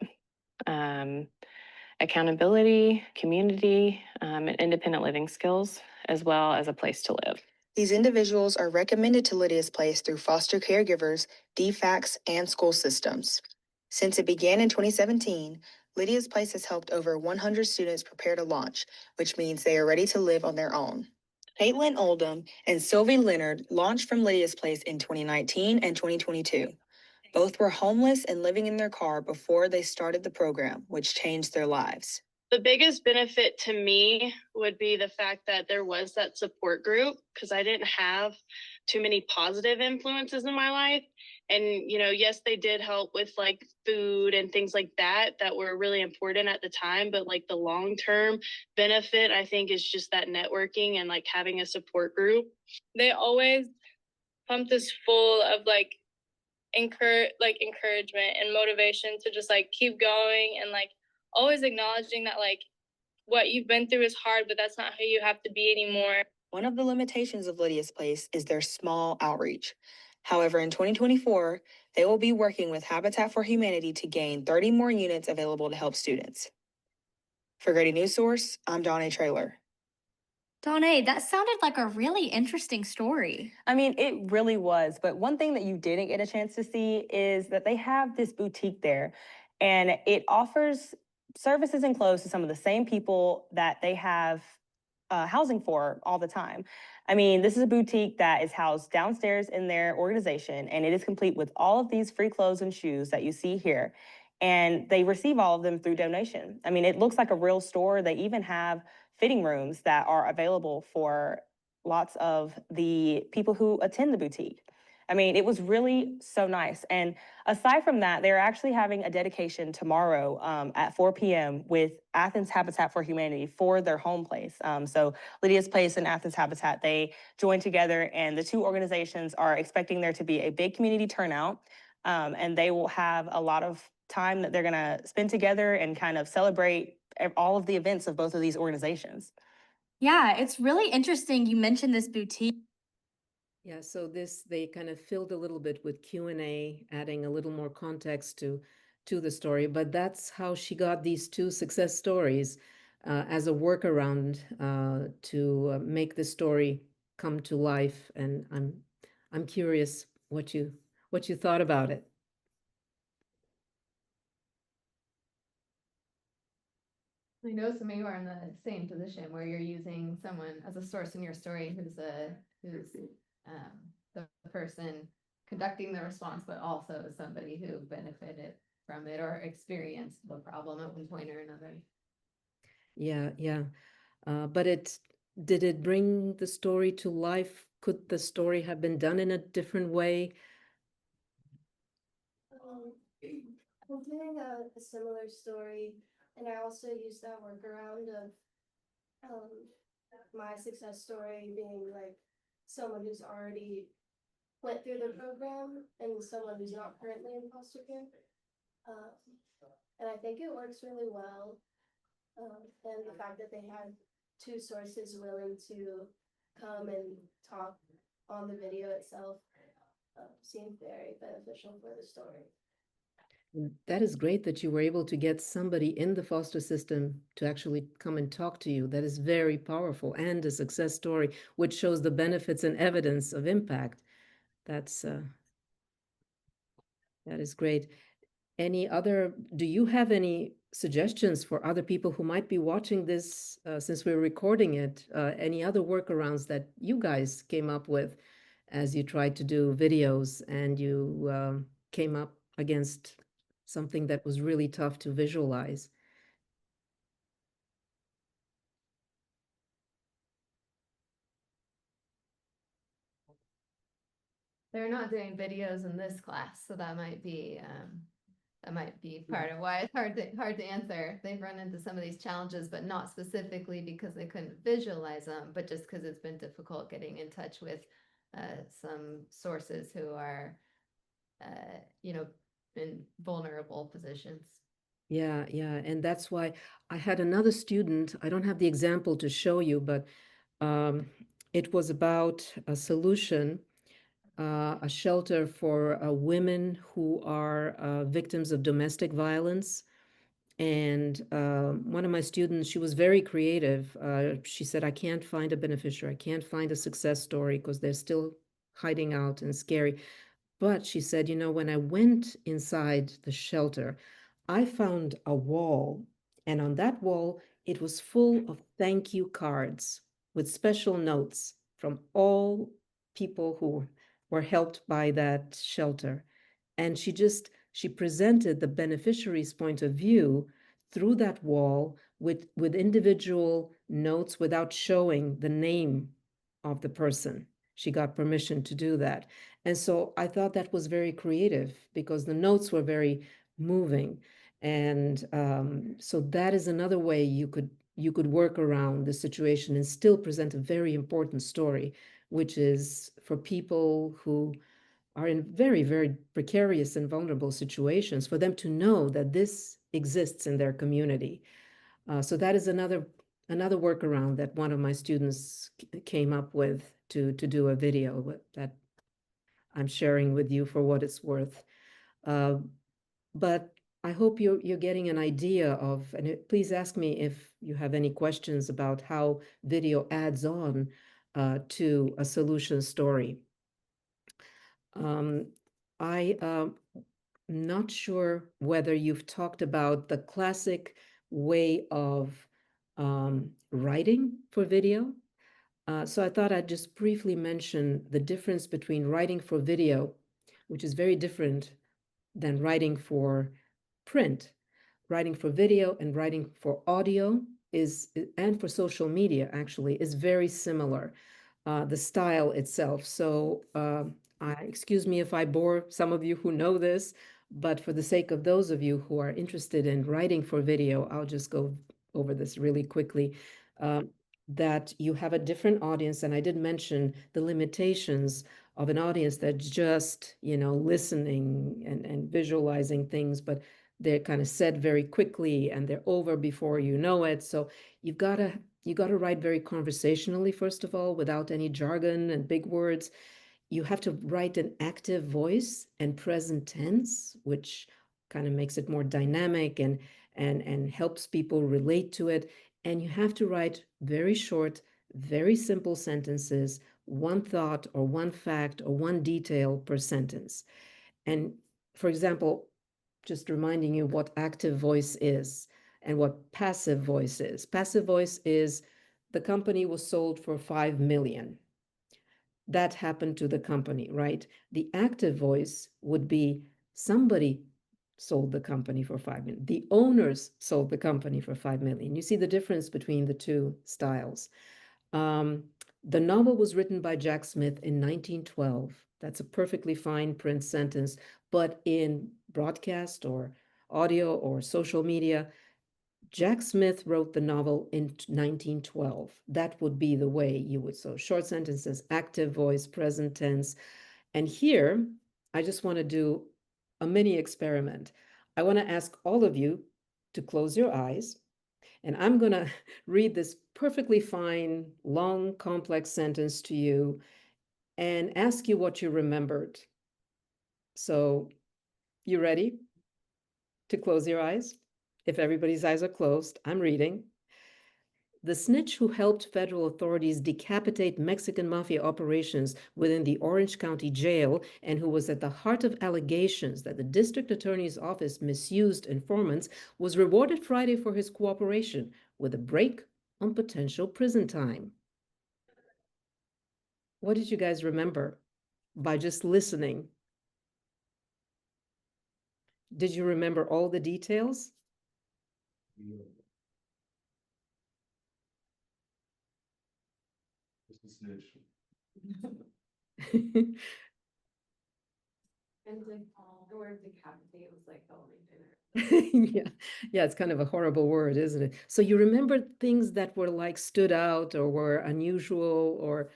accountability, community, and independent living skills, as well as a place to live. These individuals are recommended to Lydia's Place through foster caregivers, DFACS, and school systems. Since it began in 2017, Lydia's Place has helped over 100 students prepare to launch, which means they are ready to live on their own. Caitlin Oldham and Sylvie Leonard launched from Lydia's Place in 2019 and 2022. Both were homeless and living in their car before they started the program, which changed their lives. The biggest benefit to me would be the fact that there was that support group, because I didn't have too many positive influences in my life. And, yes, they did help with like food and things like that were really important at the time. But like the long-term benefit, I think, is just that networking and like having a support group. They always pumped us full of encouragement and motivation to just like keep going and like always acknowledging that like what you've been through is hard, but that's not who you have to be anymore. One of the limitations of Lydia's Place is their small outreach. However, in 2024, they will be working with Habitat for Humanity to gain 30 more units available to help students. For Grady Newsource, I'm Donna Traylor. Donna, that sounded like a really interesting story. I mean, it really was. But one thing that you didn't get a chance to see is that they have this boutique there, and it offers services and clothes to some of the same people that they have housing for all the time. I mean, this is a boutique that is housed downstairs in their organization, and it is complete with all of these free clothes and shoes that you see here. And they receive all of them through donation. I mean, it looks like a real store. They even have fitting rooms that are available for lots of the people who attend the boutique. I mean, it was really so nice. And aside from that, they're actually having a dedication tomorrow at 4 p.m. with Athens Habitat for Humanity for their home place. So Lydia's Place and Athens Habitat, they joined together, and the two organizations are expecting there to be a big community turnout. And they will have a lot of time that they're going to spend together and kind of celebrate all of the events of both of these organizations. Yeah, it's really interesting you mentioned this boutique. Yeah, so they kind of filled a little bit with Q&A, adding a little more context to the story. But that's how she got these two success stories as a workaround to make the story come to life. And I'm curious what you thought about it. I know some of you are in the same position where you're using someone as a source in your story who's the person conducting the response, but also somebody who benefited from it or experienced the problem at one point or another. Yeah. But did it bring the story to life Could the story have been done in a different way? I'm doing a similar story, and I also use that workaround of my success story being like someone who's already went through the program and someone who's not currently in foster care. And I think it works really well. And the fact that they had two sources willing to come and talk on the video itself seemed very beneficial for the story. That is great that you were able to get somebody in the foster system to actually come and talk to you. That is very powerful and a success story, which shows the benefits and evidence of impact. That is great. Do you have any suggestions for other people who might be watching this, since we're recording it? Any other workarounds that you guys came up with as you tried to do videos and you came up against something that was really tough to visualize? They're not doing videos in this class, so that might be part of why it's hard to answer. They've run into some of these challenges, but not specifically because they couldn't visualize them, but just because it's been difficult getting in touch with some sources who are, in vulnerable positions. Yeah, and that's why I had another student. I don't have the example to show you, but it was about a solution, a shelter for women who are victims of domestic violence. And one of my students, she was very creative. She said, I can't find a beneficiary. I can't find a success story because they're still hiding out and scary. But she said, when I went inside the shelter, I found a wall. And on that wall, it was full of thank you cards with special notes from all people who were helped by that shelter. And she presented the beneficiary's point of view through that wall with individual notes without showing the name of the person. She got permission to do that. And so I thought that was very creative because the notes were very moving. And so that is another way you could work around the situation and still present a very important story, which is for people who are in very, very precarious and vulnerable situations, for them to know that this exists in their community. So that is another workaround that one of my students came up with to do a video that I'm sharing with you for what it's worth. But I hope you're getting an idea of, and please ask me if you have any questions about how video adds on to a solution story. I'm not sure whether you've talked about the classic way of writing for video. So I thought I'd just briefly mention the difference between writing for video, which is very different than writing for print. Writing for video and writing for audio and for social media actually is very similar, the style itself. So excuse me if I bore some of you who know this, but for the sake of those of you who are interested in writing for video, I'll just go over this really quickly. That you have a different audience, and I did mention the limitations of an audience that's just, listening and visualizing things, but they're kind of said very quickly and they're over before you know it. So you gotta write very conversationally, first of all, without any jargon and big words. You have to write an active voice and present tense, which kind of makes it more dynamic and helps people relate to it. And you have to write very short, very simple sentences, one thought or one fact or one detail per sentence. And for example, just reminding you what active voice is and what passive voice is. Passive voice is the company was sold for 5 million. That happened to the company, right? The active voice would be somebody sold the company for 5 million. The owners sold the company for 5 million. You see the difference between the two styles. The novel was written by Jack Smith in 1912. That's a perfectly fine print sentence, but in broadcast or audio or social media, Jack Smith wrote the novel in 1912. That would be the way you would. So short sentences, active voice, present tense. And here, I just want to do a mini experiment. I want to ask all of you to close your eyes. And I'm going to read this perfectly fine, long, complex sentence to you and ask you what you remembered. So, you ready to close your eyes? If everybody's eyes are closed, I'm reading. The snitch who helped federal authorities decapitate Mexican mafia operations within the Orange County Jail and who was at the heart of allegations that the district attorney's office misused informants was rewarded Friday for his cooperation with a break on potential prison time. What did you guys remember by just listening? Did you remember all the details? Just a snitch. And like the word decapitate was like the only thing. Yeah, it's kind of a horrible word, isn't it? So you remember things that were like stood out or were unusual or,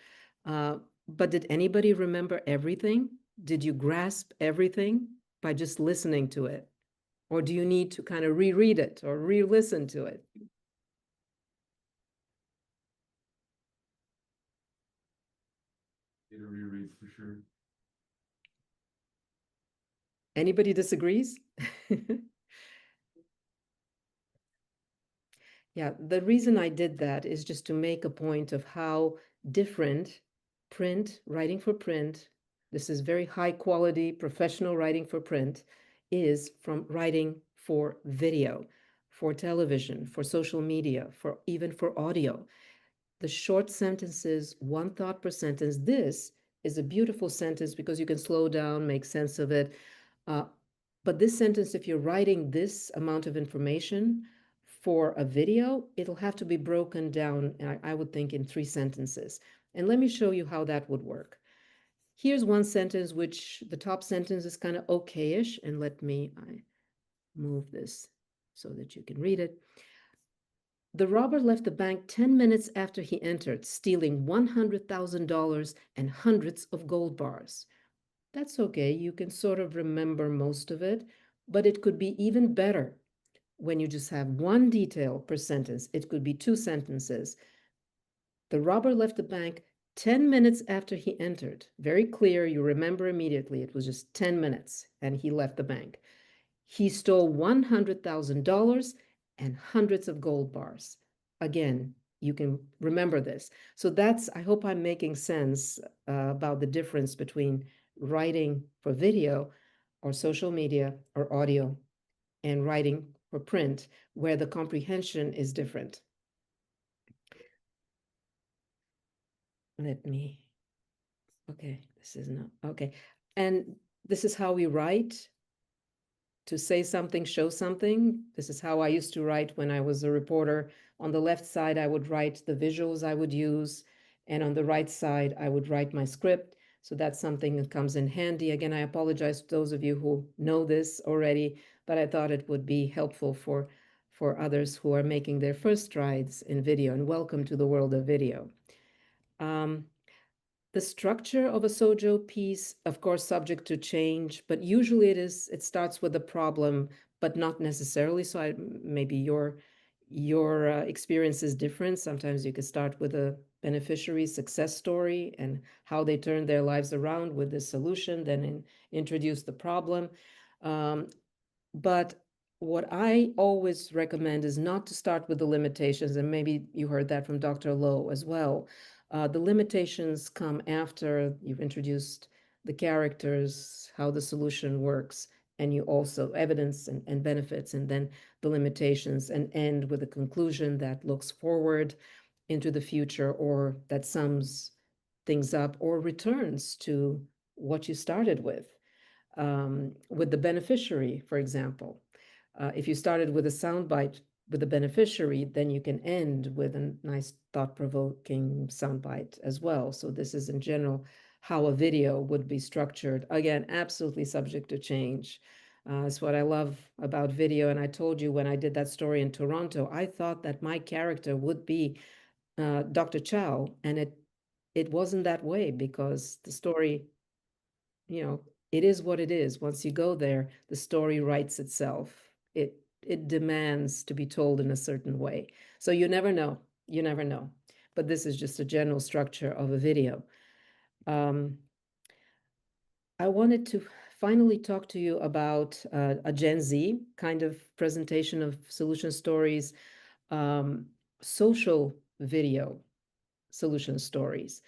but did anybody remember everything? Did you grasp everything by just listening to it? Or do you need to kind of reread it or re-listen to it? Need a reread for sure. Anybody disagrees? Yeah, the reason I did that is just to make a point of how different print, writing for print, this is very high quality professional writing for print, is from writing for video, for television, for social media, for even for audio. The short sentences, one thought per sentence. This is a beautiful sentence because you can slow down, make sense of it. But this sentence, if you're writing this amount of information for a video, it'll have to be broken down, I would think, in 3 sentences. And let me show you how that would work. Here's one sentence, which the top sentence is kind of okay-ish, and let me move this so that you can read it. The robber left the bank 10 minutes after he entered, stealing $100,000 and hundreds of gold bars. That's okay, you can sort of remember most of it, but it could be even better when you just have one detail per sentence. It could be 2 sentences. The robber left the bank 10 minutes after he entered. Very clear, you remember immediately. It was just 10 minutes and he left the bank. He stole $100,000 and hundreds of gold bars. Again, you can remember this. So that's, I hope I'm making sense about the difference between writing for video or social media or audio and writing for print, where the comprehension is different. Okay, this is not, okay. And this is how we write. To say something, show something. This is how I used to write when I was a reporter. On the left side, I would write the visuals I would use. And on the right side, I would write my script. So that's something that comes in handy. Again, I apologize to those of you who know this already, but I thought it would be helpful for others who are making their first strides in video, and welcome to the world of video. The structure of a SoJo piece, of course, subject to change, but usually it starts with a problem, but not necessarily. So maybe your experience is different. Sometimes you could start with a beneficiary success story and how they turned their lives around with this solution, then introduce the problem. But what I always recommend is not to start with the limitations, and maybe you heard that from Dr. Lowe as well. The limitations come after you've introduced the characters, how the solution works, and you also evidence and benefits, and then the limitations, and end with a conclusion that looks forward into the future, or that sums things up or returns to what you started with the beneficiary, for example. If you started with a soundbite, with the beneficiary, then you can end with a nice thought-provoking soundbite as well. So this is in general how a video would be structured. Again, absolutely subject to change. It's what I love about video. And I told you when I did that story in Toronto, I thought that my character would be Dr. Chow, and it wasn't that way, because the story, you know, it is what it is. Once you go there, the story writes itself. It demands to be told in a certain way. So you never know. You never know. But this is just a general structure of a video. I wanted to finally talk to you about a Gen Z kind of presentation of solution stories, social video solution stories.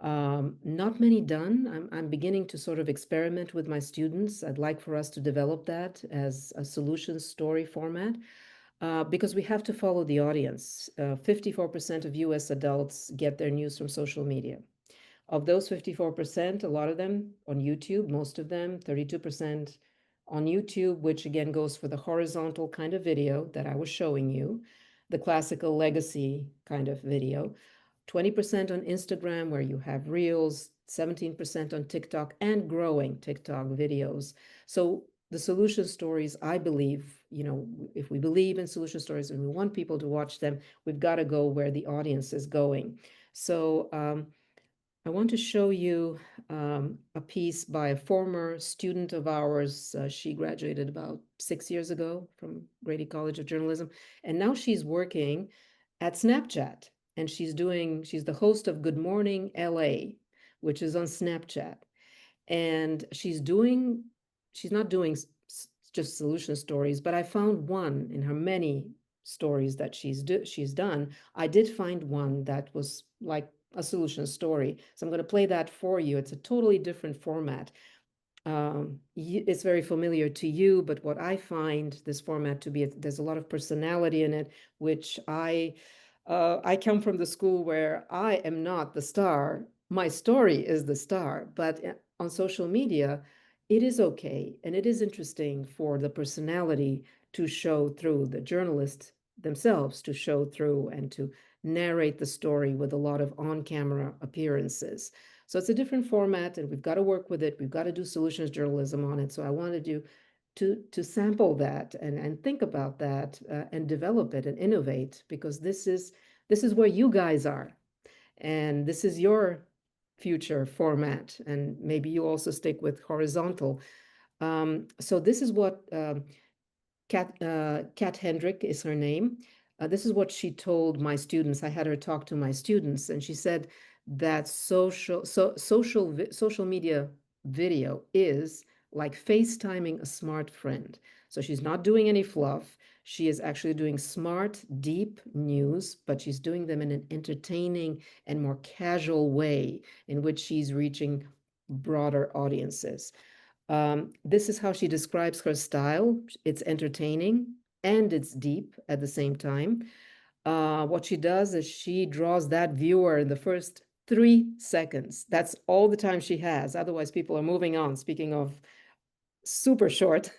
Not many done. I'm beginning to sort of experiment with my students. I'd like for us to develop that as a solution story format, because we have to follow the audience. 54% of US adults get their news from social media. Of those 54%, a lot of them on YouTube, most of them, 32% on YouTube, which again goes for the horizontal kind of video that I was showing you, the classical legacy kind of video. 20% on Instagram, where you have Reels, 17% on TikTok, and growing TikTok videos. So the solution stories, I believe, you know, if we believe in solution stories and we want people to watch them, we've got to go where the audience is going. So I want to show you a piece by a former student of ours. She graduated about 6 years ago from Grady College of Journalism, and now she's working at Snapchat. And she's the host of Good Morning LA, which is on Snapchat. And she's not doing just solution stories, but I found one in her many stories that she's done. I did find one that was like a solution story. So I'm going to play that for you. It's a totally different format. It's very familiar to you, but what I find this format to be, there's a lot of personality in it, which I come from the school where I am not the star. My story is the star, but on social media, it is okay. And it is interesting for the personality to show through, the journalists themselves to show through and to narrate the story with a lot of on-camera appearances. So it's a different format, and we've got to work with it. We've got to do solutions journalism on it. So I wanted you to sample that and think about that and develop it and innovate, because this is where you guys are, and this is your future format, and maybe you also stick with horizontal. So this is what Kat Hendrick is her name. This is what she told my students. I had her talk to my students, and she said that social media video is like FaceTiming a smart friend. So she's not doing any fluff. She is actually doing smart, deep news, but she's doing them in an entertaining and more casual way in which she's reaching broader audiences. This is how she describes her style. It's entertaining and it's deep at the same time. What she does is she draws that viewer in the first 3 seconds. That's all the time she has. Otherwise, people are moving on. Speaking of super short,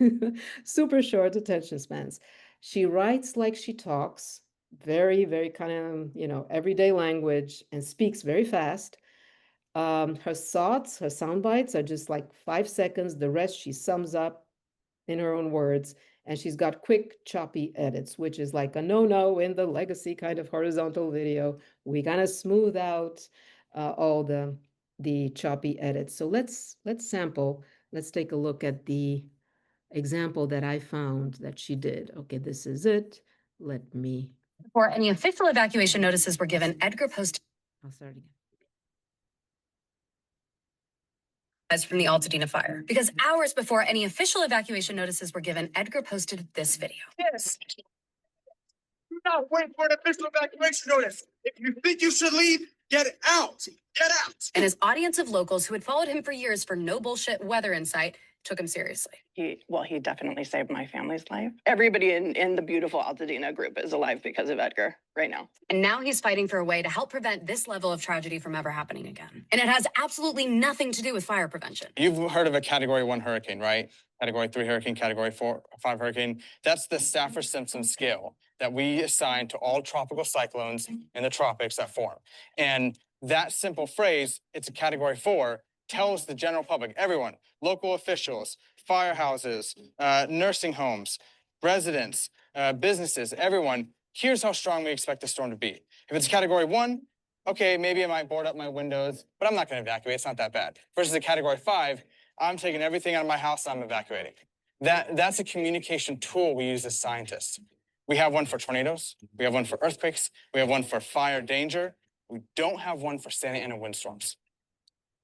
super short attention spans. She writes like she talks, very, very kind of, you know, everyday language, and speaks very fast. Her thoughts, her sound bites are just like 5 seconds. The rest she sums up in her own words. And she's got quick, choppy edits, which is like a no-no in the legacy kind of horizontal video. We kind of smooth out all the choppy edits. So let's sample. Let's take a look at the example that I found that she did. Okay, this is it. Let me. Before any official evacuation notices were given, Edgar posted. I'll start again. From the Altadena fire. Because hours before any official evacuation notices were given, Edgar posted this video. Yes. Do not wait for an official evacuation notice. If you think you should leave, get out. Get out. And his audience of locals who had followed him for years for no bullshit weather insight took him seriously. He definitely saved my family's life. Everybody in the beautiful Altadena group is alive because of Edgar right now. And now he's fighting for a way to help prevent this level of tragedy from ever happening again. And it has absolutely nothing to do with fire prevention. You've heard of a Category 1 hurricane, right? Category 3 hurricane, Category 5 hurricane. That's the Saffir-Simpson scale that we assign to all tropical cyclones in the tropics that form. And that simple phrase, it's a Category 4, tells the general public, everyone, local officials, firehouses, nursing homes, residents, businesses, everyone, here's how strong we expect the storm to be. If it's Category 1, okay, maybe it might board up my windows, but I'm not going to evacuate. It's not that bad. Versus a Category 5, I'm taking everything out of my house and I'm evacuating. That's a communication tool we use as scientists. We have one for tornadoes. We have one for earthquakes. We have one for fire danger. We don't have one for Santa Ana windstorms.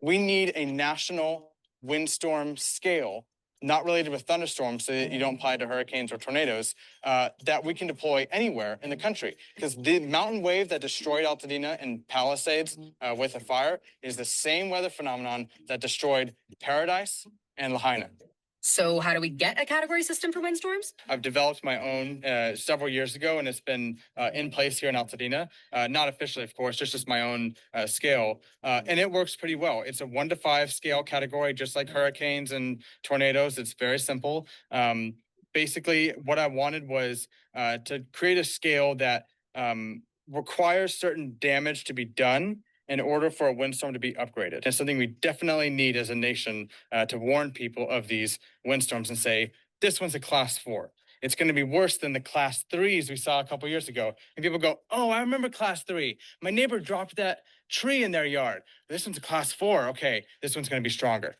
We need a national windstorm scale, not related with thunderstorms, so that you don't apply to hurricanes or tornadoes, that we can deploy anywhere in the country. Because the mountain wave that destroyed Altadena and Palisades with a fire is the same weather phenomenon that destroyed Paradise and Lahaina. So how do we get a category system for windstorms? I've developed my own several years ago, and it's been in place here in Altadena. Not officially, of course, just my own scale. And it works pretty well. It's a 1 to 5 scale category, just like hurricanes and tornadoes. It's very simple. Basically, what I wanted was to create a scale that requires certain damage to be done in order for a windstorm to be upgraded. It's something we definitely need as a nation to warn people of these windstorms and say, this one's a class 4. It's going to be worse than the class 3s we saw a couple years ago. And people go, oh, I remember class 3. My neighbor dropped that tree in their yard. This one's a class 4. Okay, this one's going to be stronger.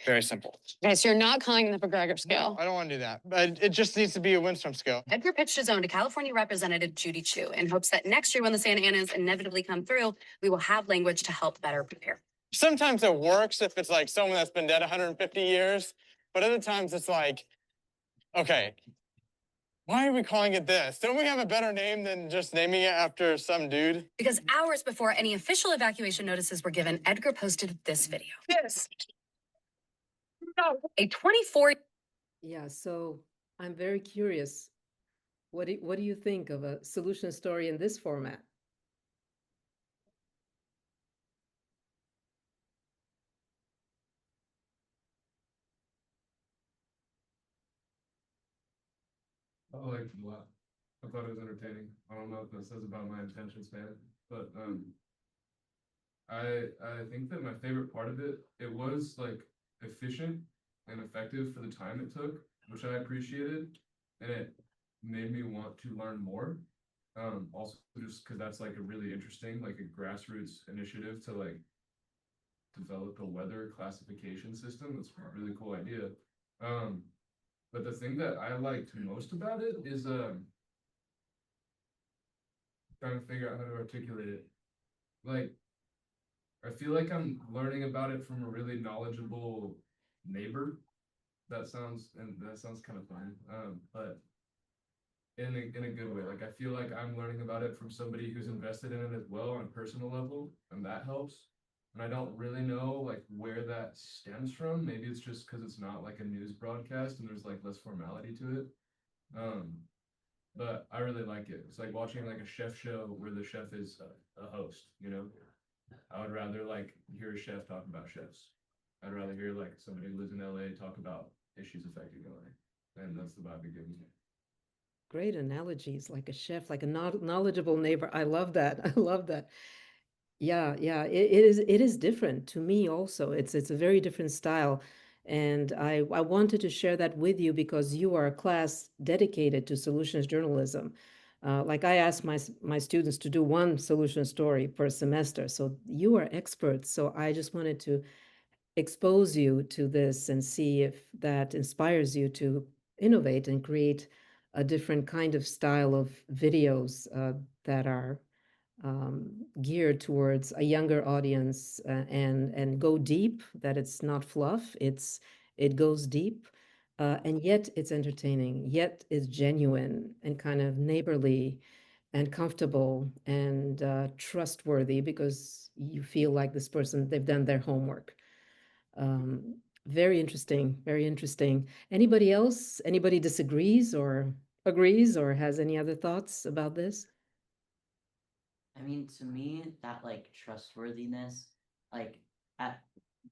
Very simple. Okay, so you're not calling it the Gregor scale. No, I don't want to do that. But it just needs to be a windstorm scale. Edgar pitched his own to California Representative Judy Chu in hopes that next year when the Santa Anas inevitably come through, we will have language to help better prepare. Sometimes it works if it's like someone that's been dead 150 years, but other times it's like, okay, why are we calling it this? Don't we have a better name than just naming it after some dude? Because hours before any official evacuation notices were given, Edgar posted this video. Yes. A 24. Yeah, so I'm very curious. What do you think of a solution story in this format? I liked it a lot. I thought it was entertaining. I don't know what that says about my attention span, but I think that my favorite part of it, it was like efficient and effective for the time it took, which I appreciated, and it made me want to learn more. Also just because that's like a really interesting, like a grassroots initiative to like develop a weather classification system. That's a really cool idea. But the thing that I liked most about it is trying to figure out how to articulate it. Like, I feel like I'm learning about it from a really knowledgeable neighbor. That sounds kind of fun. But in a good way. Like, I feel like I'm learning about it from somebody who's invested in it as well on a personal level, and that helps. And I don't really know like where that stems from. Maybe it's just because it's not like a news broadcast and there's like less formality to it. But I really like it. It's like watching like a chef show where the chef is a host, you know? I would rather like hear a chef talk about chefs. I'd rather hear like somebody who lives in LA talk about issues affecting LA. And that's the vibe it gives me. Great analogies, like a chef, like a knowledgeable neighbor. I love that. I love that. Yeah, it is different to me also. It's a very different style. And I wanted to share that with you because you are a class dedicated to solutions journalism. Like I asked my students to do one solution story per semester. So you are experts. So I just wanted to expose you to this and see if that inspires you to innovate and create a different kind of style of videos that are geared towards a younger audience and go deep, that it's not fluff, it goes deep, and yet it's entertaining, yet it's genuine and kind of neighborly and comfortable and trustworthy because you feel like this person, they've done their homework. Very interesting, very interesting. Anybody else? Anybody disagrees or agrees or has any other thoughts about this? I mean, to me, that like trustworthiness, like at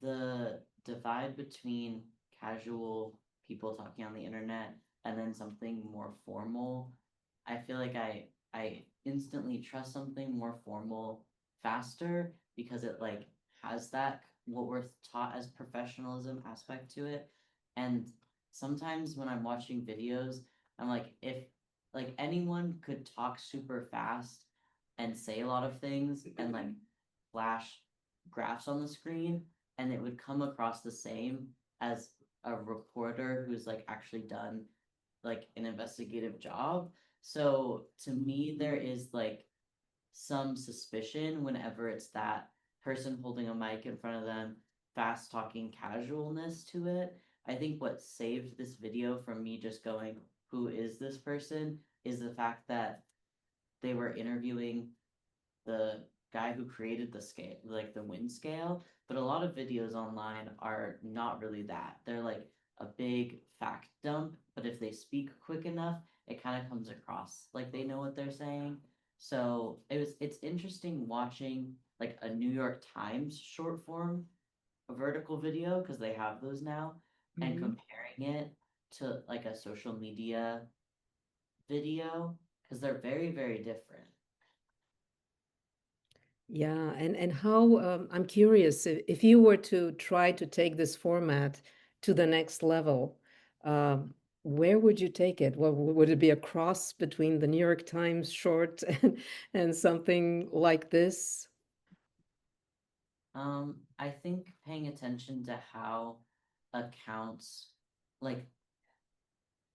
the divide between casual people talking on the internet and then something more formal, I feel like I instantly trust something more formal faster because it like has that what we're taught as professionalism aspect to it. And sometimes when I'm watching videos, I'm like, if like anyone could talk super fast and say a lot of things and like flash graphs on the screen and it would come across the same as a reporter who's like actually done like an investigative job. So to me there is like some suspicion whenever it's that person holding a mic in front of them, fast talking casualness to it. I think what saved this video from me just going, who is this person, is the fact that they were interviewing the guy who created the scale, like the wind scale. But a lot of videos online are not really that. They're like a big fact dump, but if they speak quick enough, it kind of comes across like they know what they're saying. So it's interesting watching like a New York Times short form vertical video because they have those now and Mhm. comparing it to like a social media video because they're very, very different. Yeah, and how I'm curious if you were to try to take this format to the next level, where would you take it? What would it be a cross between the New York Times short and something like this? I think paying attention to how accounts, like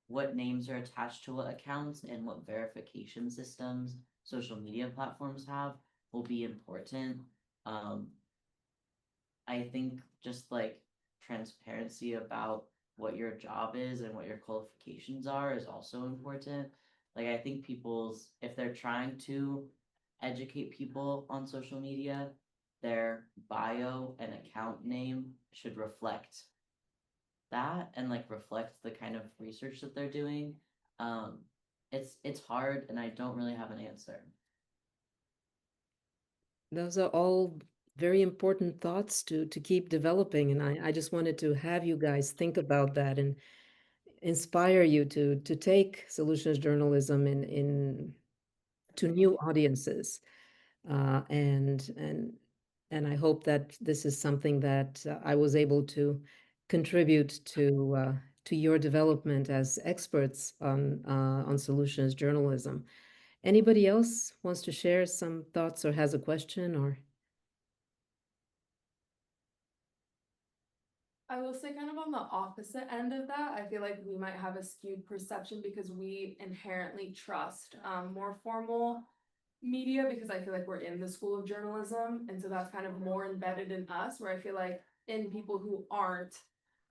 what names are attached to what accounts and what verification systems social media platforms have will be important. Um, I think just like transparency about what your job is and what your qualifications are is also important. Like I think people's if they're trying to educate people on social media, their bio and account name should reflect that and like reflect the kind of research that they're doing. Um, it's hard and I don't really have an answer. Those are all very important thoughts to keep developing, and I just wanted to have you guys think about that and inspire you to take solutions journalism in to new audiences. And I hope that this is something that I was able to contribute to your development as experts on solutions journalism. Anybody else wants to share some thoughts or has a question or? I will say kind of on the opposite end of that, I feel like we might have a skewed perception because we inherently trust more formal media because I feel like we're in the school of journalism. And so that's kind of more embedded in us, where I feel like in people who aren't,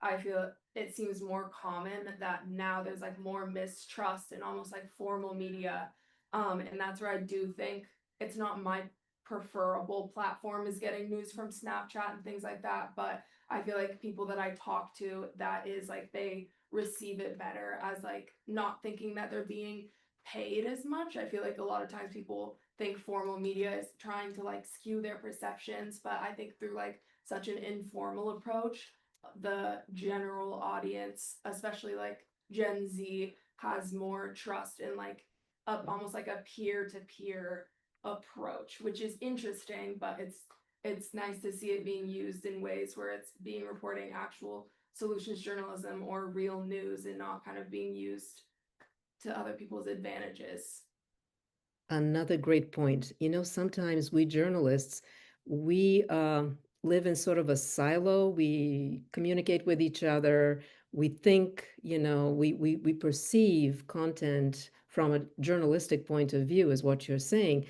I feel it seems more common that now there's like more mistrust and almost like formal media. And that's where I do think it's not my preferable platform is getting news from Snapchat and things like that. But I feel like people that I talk to, that is like they receive it better as like not thinking that they're being paid as much. I feel like a lot of times people think formal media is trying to like skew their perceptions, but I think through like such an informal approach, the general audience, especially like Gen Z, has more trust in like almost like a peer to peer approach, which is interesting, but it's nice to see it being used in ways where it's being reporting actual solutions journalism or real news and not kind of being used to other people's advantages. Another great point. You know, sometimes we journalists, we live in sort of a silo. We communicate with each other. We think, you know, we perceive content from a journalistic point of view, is what you're saying.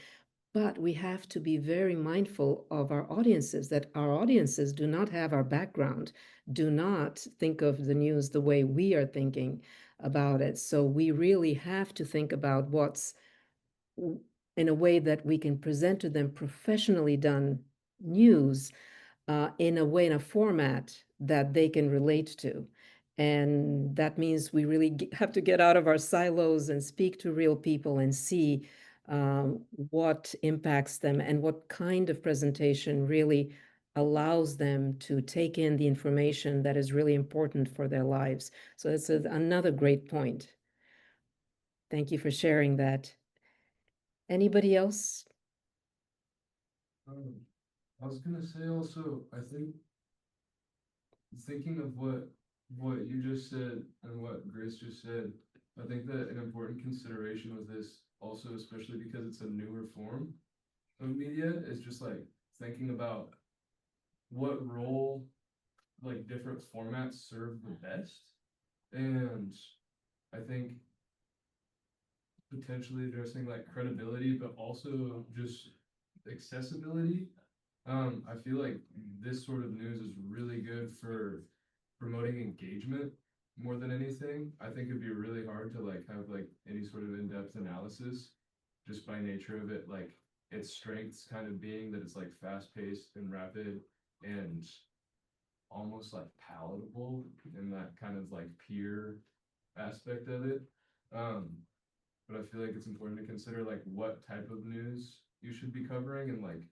But we have to be very mindful of our audiences, that our audiences do not have our background, do not think of the news the way we are thinking about it. So we really have to think about in a way that we can present to them professionally done news in a way, in a format that they can relate to. And that means we really have to get out of our silos and speak to real people and see what impacts them and what kind of presentation really allows them to take in the information that is really important for their lives. So it's another great point. Thank you for sharing that. Anybody else? I was gonna say also, I think thinking of what you just said and what Grace just said, I think that an important consideration with this also, especially because it's a newer form of media, is just like thinking about what role like different formats serve the best. And I think potentially addressing like credibility, but also just accessibility. I feel like this sort of news is really good for promoting engagement more than anything. I think it'd be really hard to like have like any sort of in-depth analysis just by nature of it, like its strengths kind of being that it's like fast-paced and rapid and almost like palatable in that kind of like peer aspect of it. But I feel like it's important to consider like what type of news you should be covering and like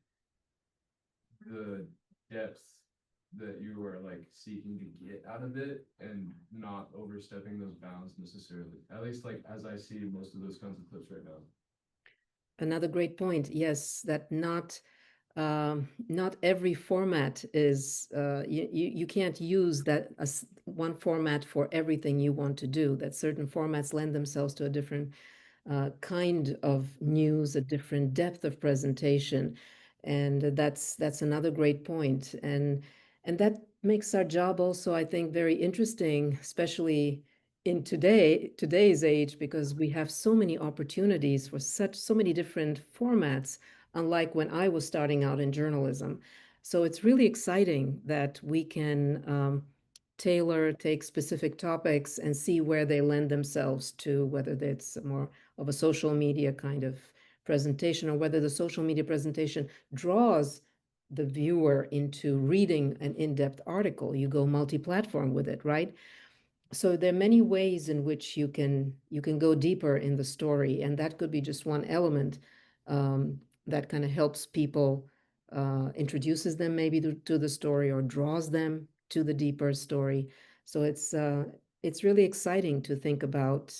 the depth that you are like seeking to get out of it and not overstepping those bounds necessarily. At least like as I see most of those kinds of clips right now. Another great point. Yes, that not every format is you can't use that as one format for everything you want to do. That certain formats lend themselves to a different kind of news, a different depth of presentation, and that's another great point. And that makes our job also, I think, very interesting, especially in today's age, because we have so many opportunities for so many different formats, unlike when I was starting out in journalism. So it's really exciting that we can take specific topics and see where they lend themselves to, whether it's more of a social media kind of presentation or whether the social media presentation draws the viewer into reading an in-depth article. You go multi-platform with it, right? So there are many ways in which you can go deeper in the story, and that could be just one element that kind of helps people, introduces them maybe to the story or draws them to the deeper story. So it's really exciting to think about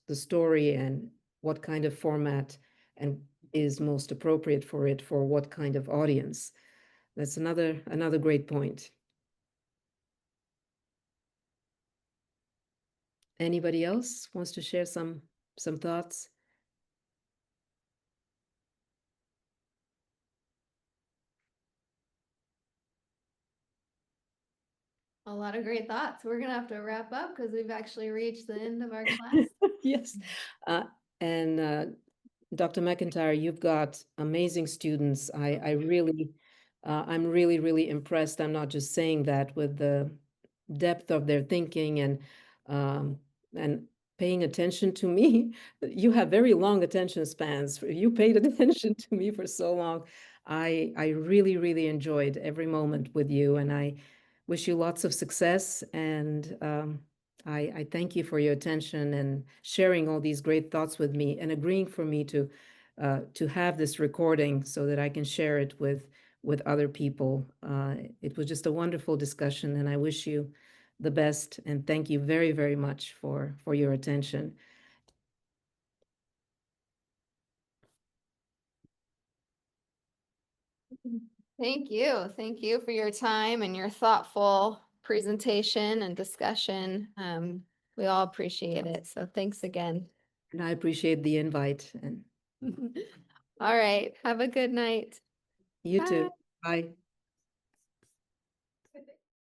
the story and what kind of format and is most appropriate for it for what kind of audience. That's another great point. Anybody else wants to share some thoughts? A lot of great thoughts. We're gonna have to wrap up because we've actually reached the end of our class. Yes. And Dr. McIntyre, you've got amazing students. I'm really, really impressed. I'm not just saying that with the depth of their thinking and paying attention to me. You have very long attention spans. You paid attention to me for so long. I really, really enjoyed every moment with you, and I wish you lots of success. And I thank you for your attention and sharing all these great thoughts with me and agreeing for me to have this recording so that I can share it with other people. It was just a wonderful discussion, and I wish you the best. And thank you very, very much for your attention. Thank you. Thank you for your time and your thoughtful presentation and discussion. We all appreciate it. So thanks again. And I appreciate the invite. And All right. Have a good night. you too. Bye. Bye.